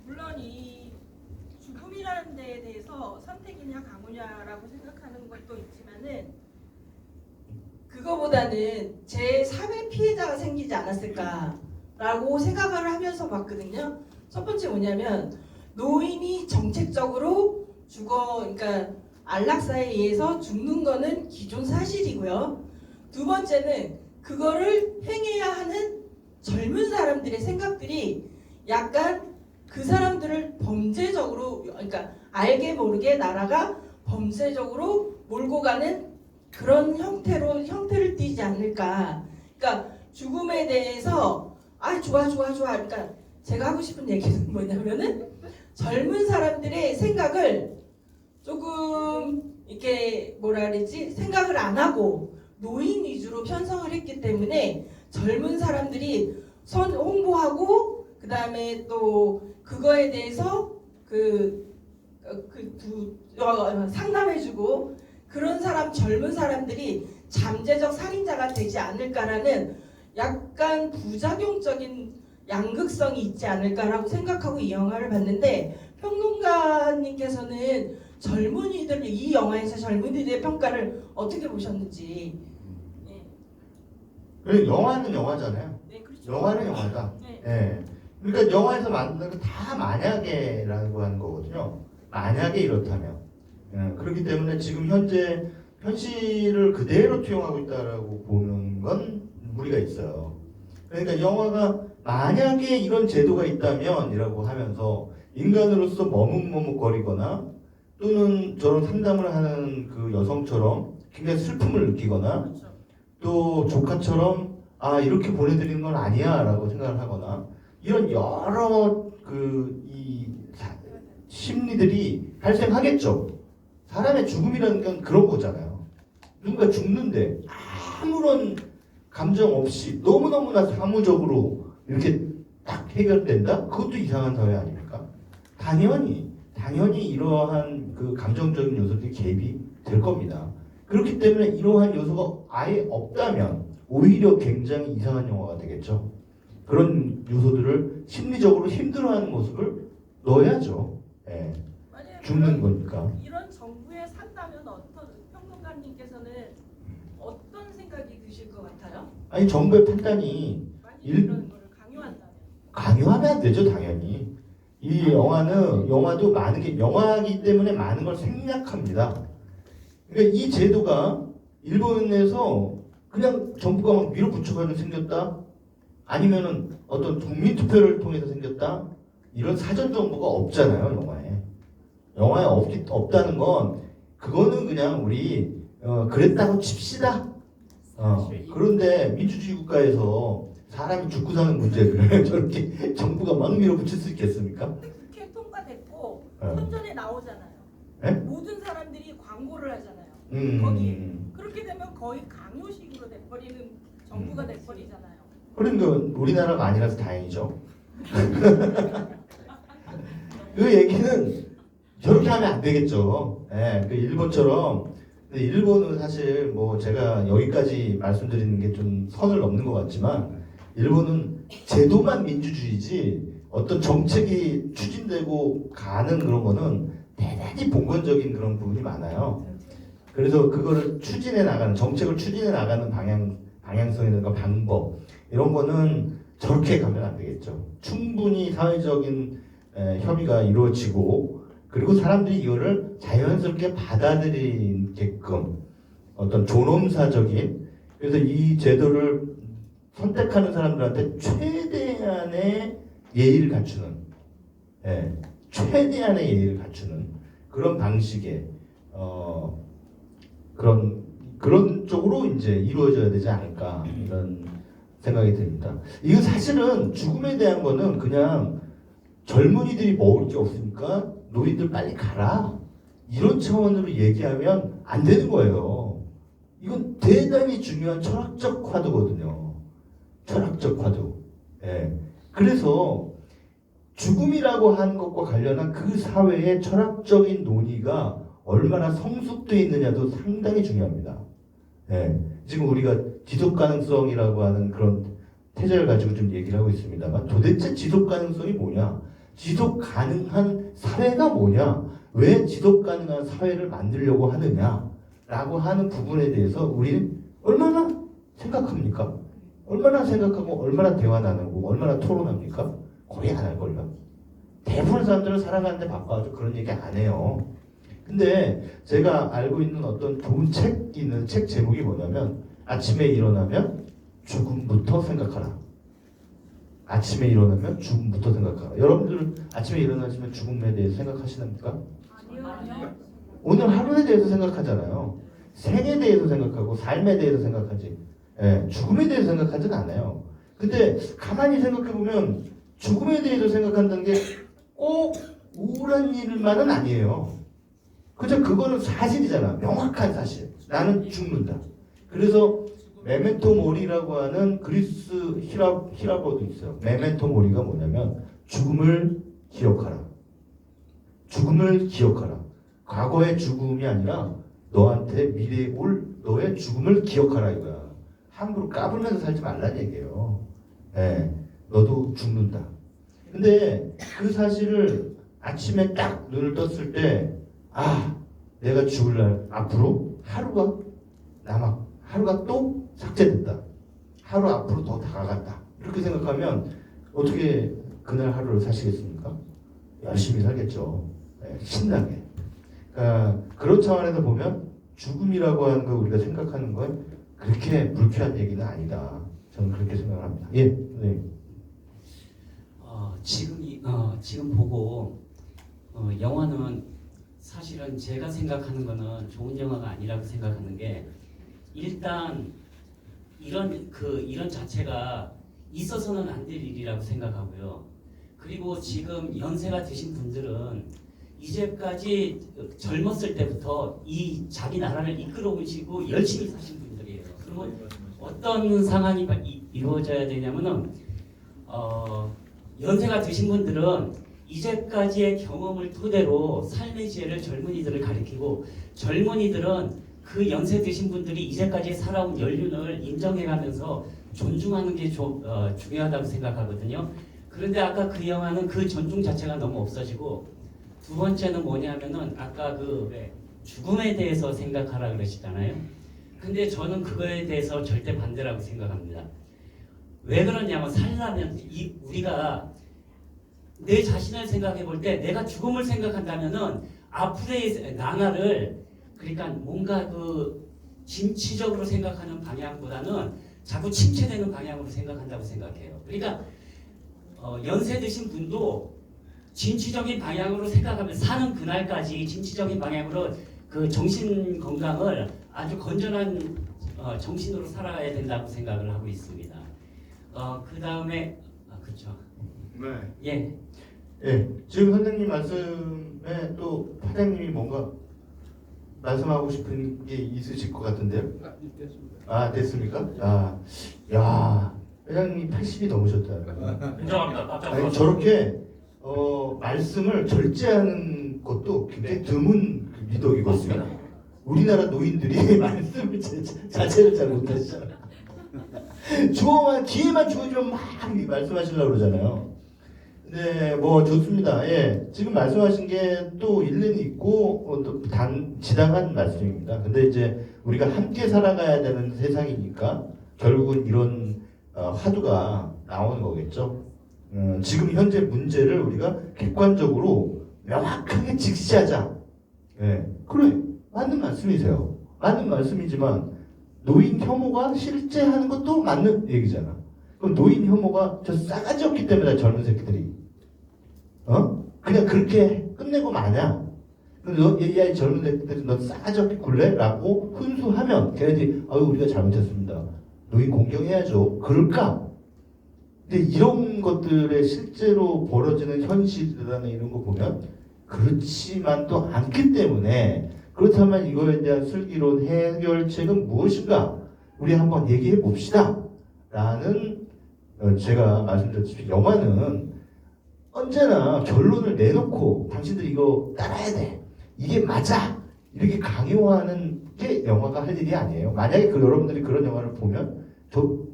물론 이 죽음이라는 데에 대해서 선택이냐 강우냐라고 생각하는 것도 있지만은 그거 거보다는 제 사회 피해자가 생기지 않았을까라고 생각을 하면서 봤거든요. 첫 번째 뭐냐면 노인이 정책적으로 그러니까 안락사에 의해서 죽는 거는 기존 사실이고요. 두 번째는 그거를 행해야 하는 젊은 사람들의 생각들이 약간 그 사람들을 범죄적으로, 그러니까 알게 모르게 나라가 범죄적으로 몰고 가는 그런 형태를 띠지 않을까. 그러니까 죽음에 대해서 좋아. 그러니까 제가 하고 싶은 얘기는 뭐냐면은 젊은 사람들의 생각을 조금 이렇게 뭐라 그러지 생각을 안 하고 노인 위주로 편성을 했기 때문에 젊은 사람들이 홍보하고 그 다음에 또 그거에 대해서 상담해주고 그런 젊은 사람들이 잠재적 살인자가 되지 않을까라는 약간 부작용적인 양극성이 있지 않을까라고 생각하고 이 영화를 봤는데 평론가님께서는 이 영화에서 젊은이들의 평가를 어떻게 보셨는지. 그래, 영화는 영화잖아요. 네, 그렇죠. 영화는 영화다. 네. 예. 그러니까 영화에서 만드는 건 다 만약에라고 하는 거거든요. 만약에 이렇다면. 예. 그렇기 때문에 지금 현재 현실을 그대로 투영하고 있다라고 보는 건 무리가 있어요. 그러니까 영화가 만약에 이런 제도가 있다면이라고 하면서 인간으로서 머뭇머뭇거리거나 또는 저런 상담을 하는 그 여성처럼 굉장히 슬픔을 느끼거나 그렇죠. 또 조카처럼 이렇게 보내드리는 건 아니야라고 생각을 하거나 이런 여러 심리들이 발생하겠죠. 사람의 죽음이라는 건 그런 거잖아요. 누군가 죽는데 아무런 감정 없이 너무너무나 사무적으로 이렇게 딱 해결된다? 그것도 이상한 사회 아닙니까? 당연히 이러한 그 감정적인 요소들이 개입이 될 겁니다. 그렇기 때문에 이러한 요소가 아예 없다면 오히려 굉장히 이상한 영화가 되겠죠. 그런 요소들을 심리적으로 힘들어하는 모습을 넣어야죠. 예. 죽는 거니까. 이런 정부에 산다면 평론가님께서는 어떤 생각이 드실 것 같아요? 아니 정부의 판단이 만약 이런 거를 강요한다면? 강요하면 안 되죠, 당연히. 이 영화도 영화이기 때문에 많은 걸 생략합니다. 그러니까 이 제도가 일본에서 그냥 정부가 막 밀어붙여가지고 생겼다? 아니면은 어떤 국민투표를 통해서 생겼다? 이런 사전 정보가 없잖아요, 영화에. 영화에 없다는 건 그거는 그냥 우리 그랬다고 칩시다. 그런데 민주주의 국가에서 사람이 죽고 사는 문제를 저렇게 정부가 막 밀어붙일 수 있겠습니까? 근데 국회 통과됐고 어. 선전에 나오잖아요. 네? 모든 사람들이 광고를 하잖아요. 거기에. 그렇게 되면 거의 강요식으로 돼버리는 정부가 돼버리잖아요. 그러니까 우리나라가 아니라서 다행이죠. 그 얘기는 저렇게 하면 안 되겠죠. 예, 그 일본처럼. 근데 일본은 사실 뭐 제가 여기까지 말씀드리는 게 좀 선을 넘는 것 같지만 일본은 제도만 민주주의지 어떤 정책이 추진되고 가는 그런 거는 대단히 봉건적인 그런 부분이 많아요. 그래서 그거를 정책을 추진해 나가는 방향성이라든가 방법 이런 거는 저렇게 가면 안 되겠죠. 충분히 사회적인 협의가 이루어지고 그리고 사람들이 이거를 자연스럽게 받아들이게끔 어떤 존엄사적인 그래서 이 제도를 선택하는 사람들한테 최대한의 예의를 갖추는 최대한의 예의를 갖추는 그런 방식의 그런 쪽으로 이제 이루어져야 되지 않을까 이런 생각이 듭니다. 이거 사실은 죽음에 대한 거는 그냥 젊은이들이 먹을 게 없으니까 노인들 빨리 가라 이런 차원으로 얘기하면 안 되는 거예요. 이건 대단히 중요한 철학적 화두거든요. 철학적 화두. 예. 그래서 죽음이라고 하는 것과 관련한 그 사회의 철학적인 논의가 얼마나 성숙되어 있느냐도 상당히 중요합니다. 예. 지금 우리가 지속 가능성이라고 하는 그런 태제를 가지고 좀 얘기를 하고 있습니다만 도대체 지속 가능성이 뭐냐? 지속 가능한 사회가 뭐냐? 왜 지속 가능한 사회를 만들려고 하느냐? 라고 하는 부분에 대해서 우리는 얼마나 생각합니까? 얼마나 생각하고 얼마나 대화 나누고 얼마나 토론합니까? 거의 안 할걸요. 대부분 사람들은 살아가는데 바빠가지고 그런 얘기 안 해요. 근데 제가 알고 있는 어떤 좋은 책 있는 책 제목이 뭐냐면 아침에 일어나면 죽음부터 생각하라. 아침에 일어나면 죽음부터 생각하라. 여러분들 아침에 일어나시면 죽음에 대해서 생각하시납니까? 아니요. 오늘 하루에 대해서 생각하잖아요. 생에 대해서 생각하고 삶에 대해서 생각하지. 예, 죽음에 대해서 생각하진 않아요. 근데 가만히 생각해보면 죽음에 대해서 생각한다는 게 꼭 우울한 일만은 아니에요. 그죠? 그거는 사실이잖아. 명확한 사실. 나는 죽는다. 그래서 메멘토 모리라고 하는 그리스 히라버도 있어요. 메멘토 모리가 뭐냐면 죽음을 기억하라. 죽음을 기억하라. 과거의 죽음이 아니라 너한테 미래에 올 너의 죽음을 기억하라 이거야. 함부로 까불면서 살지 말라는 얘기예요. 예, 너도 죽는다. 근데 그 사실을 아침에 딱 눈을 떴을 때 내가 죽을 날 앞으로 하루가 또 삭제됐다. 하루 앞으로 더 다가갔다. 이렇게 생각하면 어떻게 그날 하루를 사시겠습니까? 열심히 살겠죠. 예, 신나게. 그러니까 그런 차원에서 보면 죽음이라고 하는 거 우리가 생각하는 건 그렇게 불쾌한 얘기는 아니다. 저는 그렇게 생각을 합니다. 예, 선생님. 지금 보고 영화는 사실은 제가 생각하는 거는 좋은 영화가 아니라고 생각하는 게 일단 이런 자체가 있어서는 안 될 일이라고 생각하고요. 그리고 지금 연세가 드신 분들은 이제까지 젊었을 때부터 이 자기 나라를 이끌어 오시고 열심히 사신 분들이에요. 그러면 어떤 상황이 이루어져야 되냐면은 연세가 드신 분들은 이제까지의 경험을 토대로 삶의 지혜를 젊은이들을 가리키고 젊은이들은 그 연세 드신 분들이 이제까지 살아온 연륜을 인정해가면서 존중하는 게 중요하다고 생각하거든요. 그런데 아까 그 영화는 그 존중 자체가 너무 없어지고 두 번째는 뭐냐면은 아까 죽음에 대해서 생각하라 그러시잖아요. 근데 저는 그거에 대해서 절대 반대라고 생각합니다. 왜 그러냐면 살려면 우리가 내 자신을 생각해 볼 때 내가 죽음을 생각한다면은 앞으로의 나날을 그러니까 뭔가 진취적으로 생각하는 방향보다는 자꾸 침체되는 방향으로 생각한다고 생각해요. 그러니까 연세 드신 분도 진취적인 방향으로 생각하면 사는 그날까지 진취적인 방향으로 그 정신 건강을 아주 건전한 정신으로 살아가야 된다고 생각을 하고 있습니다. 그 다음에 그렇죠. 네. 예, 지금 선생님 말씀에 또 사장님이 뭔가 말씀하고 싶은 게 있으실 것 같은데요? 됐습니까? 야, 회장님이 80이 넘으셨다. 인정합니다. 깜짝 아니, 놀랐어요. 저렇게 말씀을 절제하는 것도 굉장히 드문 미덕이거든요. 우리나라 노인들이 말씀을 자체를 잘 못하시잖아요. 기회만 주어지면 막 말씀하시려고 그러잖아요. 네, 뭐 좋습니다. 예, 지금 말씀하신 게 또 일리는 있고 또 지당한 말씀입니다. 근데 이제 우리가 함께 살아가야 되는 세상이니까 결국은 이런 화두가 나오는 거겠죠. 지금 현재 문제를 우리가 객관적으로 명확하게 직시하자. 예, 그래, 맞는 말씀이세요. 맞는 말씀이지만 노인 혐오가 실제 하는 것도 맞는 얘기잖아. 그럼 노인 혐오가 저 싸가지 없기 때문에 젊은 새끼들이 그냥 그렇게 끝내고 마냐? 야, 젊은 새끼들이 너 싸가지 없게 굴래? 라고 훈수하면 걔네들이 우리가 잘못했습니다. 노인 공경해야죠. 그럴까? 근데 이런 것들에 실제로 벌어지는 현실이라는 이런 거 보면 그렇지만도 않기 때문에 그렇다면 이거에 대한 슬기로운 해결책은 무엇인가? 우리 한번 얘기해 봅시다. 라는 제가 말씀드렸듯이 영화는 언제나 결론을 내놓고 당신들 이거 따라야 돼. 이게 맞아. 이렇게 강요하는 게 영화가 할 일이 아니에요. 만약에 여러분들이 그런 영화를 보면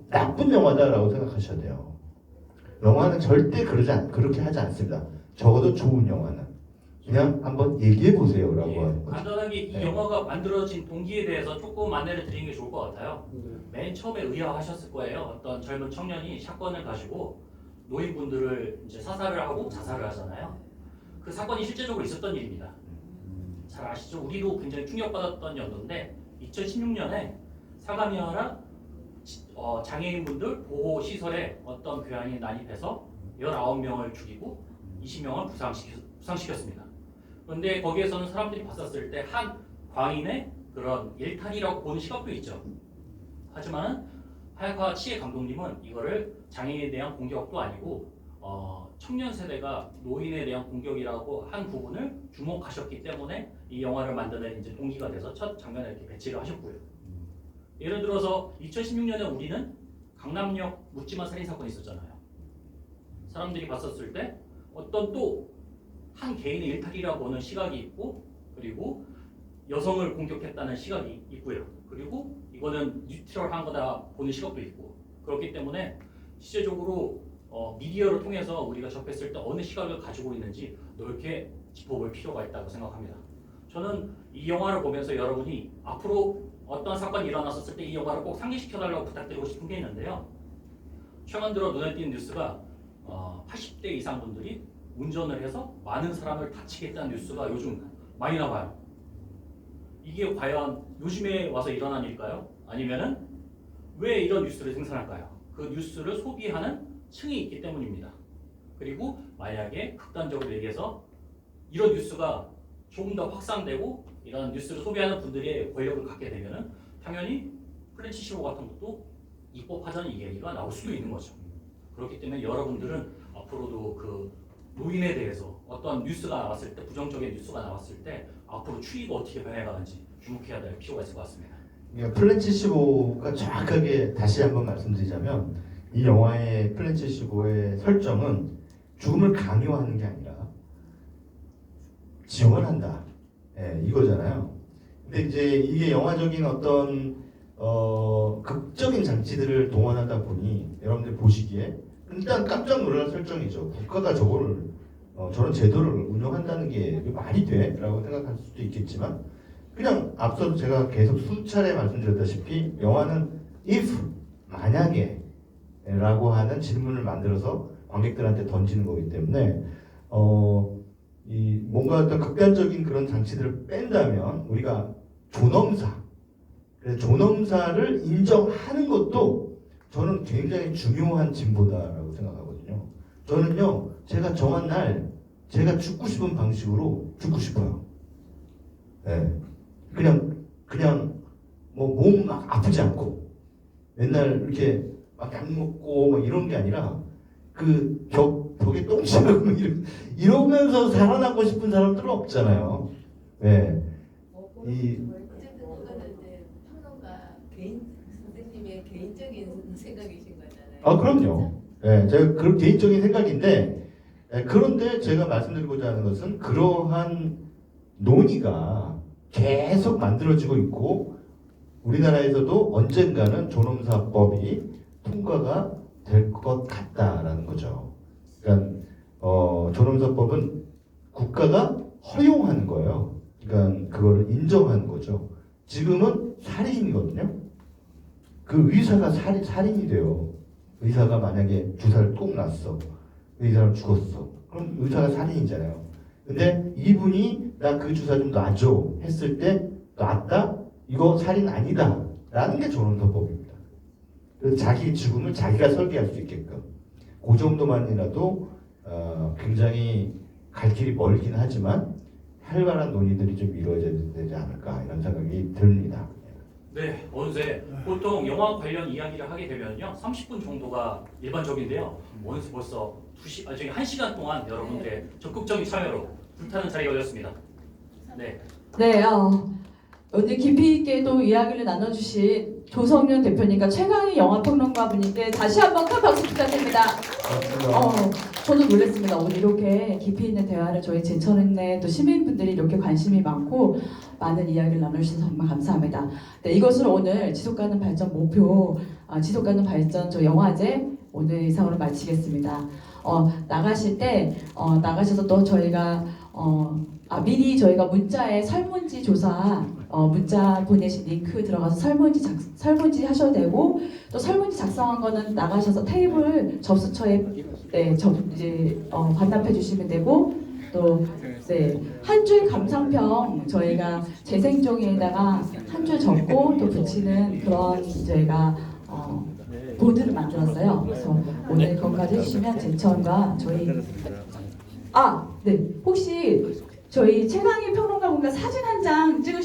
나쁜 영화다라고 생각하셔야 돼요. 영화는 절대 그렇게 하지 않습니다. 적어도 좋은 영화는. 그냥 한번 얘기해 보세요라고 예, 하는 거죠. 간단하게 이 네. 영화가 만들어진 동기에 대해서 조금 안내를 드리는 게 좋을 것 같아요. 네. 맨 처음에 의아하셨을 거예요. 어떤 젊은 청년이 샷건을 가지고 노인분들을 이제 사살을 하고 자살을 하잖아요. 그 사건이 실제적으로 있었던 일입니다. 잘 아시죠? 우리도 굉장히 충격받았던 연도인데 2016년에 상가미아라 장애인분들 보호 시설에 어떤 괴한이 난입해서 19명을 죽이고 20명을 부상시켰습니다. 그런데 거기에서는 사람들이 봤었을 때 한 광인의 그런 일탈이라고 보는 시각도 있죠. 하지만 하야카 치에 감독님은 이거를 장애인에 대한 공격도 아니고 청년 세대가 노인에 대한 공격이라고 한 부분을 주목하셨기 때문에 이 영화를 만드는 이제 동기가 돼서 첫 장면에 이렇게 배치를 하셨고요. 예를 들어서 2016년에 우리는 강남역 묻지마 살인 사건이 있었잖아요. 사람들이 봤었을 때 어떤 또 한 개인의 일탈이라고 보는 시각이 있고, 그리고 여성을 공격했다는 시각이 있고요. 그리고 이거는 뉴트럴한 거다 보는 시각도 있고, 그렇기 때문에 실제적으로 미디어를 통해서 우리가 접했을 때 어느 시각을 가지고 있는지 넓게 짚어볼 필요가 있다고 생각합니다. 저는 이 영화를 보면서 여러분이 앞으로 어떤 사건이 일어났었을 때 이 영화를 꼭 상기시켜달라고 부탁드리고 싶은 게 있는데요. 최근 들어 눈에 띄는 뉴스가 80대 이상 분들이 운전을 해서 많은 사람을 다치겠다는 뉴스가 요즘 많이 나와요. 이게 과연 요즘에 와서 일어난 일일까요? 아니면은 왜 이런 뉴스를 생산할까요? 그 뉴스를 소비하는 층이 있기 때문입니다. 그리고 만약에 극단적으로 얘기해서 이런 뉴스가 조금 더 확산되고 이런 뉴스를 소비하는 분들의 권력을 갖게 되면은 당연히 플랜치시로 같은 것도 입법하자는 이야기가 나올 수도 있는 거죠. 그렇기 때문에 여러분들은 앞으로도 그 노인에 대해서 어떤 뉴스가 나왔을 때, 부정적인 뉴스가 나왔을 때 앞으로 추이가 어떻게 변해가는지 주목해야 될 필요가 있을 것 같습니다. 플랜치시보가 정확하게 다시 한번 말씀드리자면 이 영화의 플랜치시보의 설정은 죽음을 강요하는 게 아니라 지원한다. 이거잖아요. 근데 이제 이게 영화적인 어떤 극적인 장치들을 동원하다 보니 여러분들 보시기에 일단 깜짝 놀랄 설정이죠. 국가가 저거를 저런 제도를 운영한다는 게 말이 돼? 라고 생각할 수도 있겠지만 그냥 앞서도 제가 계속 수차례 말씀드렸다시피 영화는 if, 만약에 라고 하는 질문을 만들어서 관객들한테 던지는 거기 때문에 이 뭔가 어떤 극단적인 그런 장치들을 뺀다면 우리가 존엄사, 그래서 존엄사를 인정하는 것도 저는 굉장히 중요한 진보다라고 생각하거든요. 저는요, 제가 정한 날 제가 죽고 싶은 방식으로 죽고 싶어요. 네. 그냥 뭐 몸 막 아프지 않고 맨날 이렇게 막 약 먹고 막 이런 게 아니라 그 벽에 똥치고 이러면서 살아남고 싶은 사람들은 없잖아요. 네. 어쨌든 그거는 이제 평론가 선생님의 개인적인 생각이신 거잖아요. 아 그럼요. 네, 제가 그 개인적인 생각인데 그런데 제가 말씀드리고자 하는 것은 그러한 논의가 계속 만들어지고 있고 우리나라에서도 언젠가는 존엄사법이 통과가 될 것 같다라는 거죠. 그러니까 존엄사법은 국가가 허용하는 거예요. 그러니까 그거를 인정하는 거죠. 지금은 살인이거든요. 그 의사가 살인이 돼요. 의사가 만약에 주사를 꼭 놨어. 이 사람 죽었어. 그럼 의사가 살인이잖아요. 근데 이분이 나 그 주사 좀 놔줘 했을 때 놨다? 이거 살인 아니다. 라는 게 존엄사법입니다. 그래서 자기 죽음을 자기가 설계할 수 있게끔 그 정도만이라도 굉장히 갈 길이 멀긴 하지만 활발한 논의들이 좀 이루어져야 되지 않을까 이런 생각이 듭니다. 네, 원세. 보통 영화 관련 이야기를 하게 되면요, 30분 정도가 일반적인데요. 원세 벌써 1시간 동안 여러분들의 적극적인 참여로 불타는 자리가 열렸습니다. 네. 네, 오늘 깊이 있게 또 이야기를 나눠주신 조성윤 대표님과 최강희 영화평론가분님께 다시 한번 큰 박수 부탁드립니다. 저도 놀랐습니다. 오늘 이렇게 깊이 있는 대화를 저희 제천읍내 또 시민분들이 이렇게 관심이 많고 많은 이야기를 나눠주셔서 정말 감사합니다. 네, 이것은 오늘 지속가능 발전 목표, 지속가능 발전 저 영화제 오늘 이상으로 마치겠습니다. 나가실 때 나가셔서 또 저희가 미리 저희가 문자에 설문지 조사 문자 보내신 링크 들어가서 설문지 하셔도 되고 또 설문지 작성한 거는 나가셔서 테이블 접수처에 이제 반납해 주시면 되고 또 한 줄 감상평 저희가 재생종이에다가 한 줄 적고 또 붙이는 그런 저희가 보드를 만들었어요. 그래서 오늘 그것까지 해주시면 제천과 저희 혹시 저희 최강희 평론가분과 사진 한 장 찍으실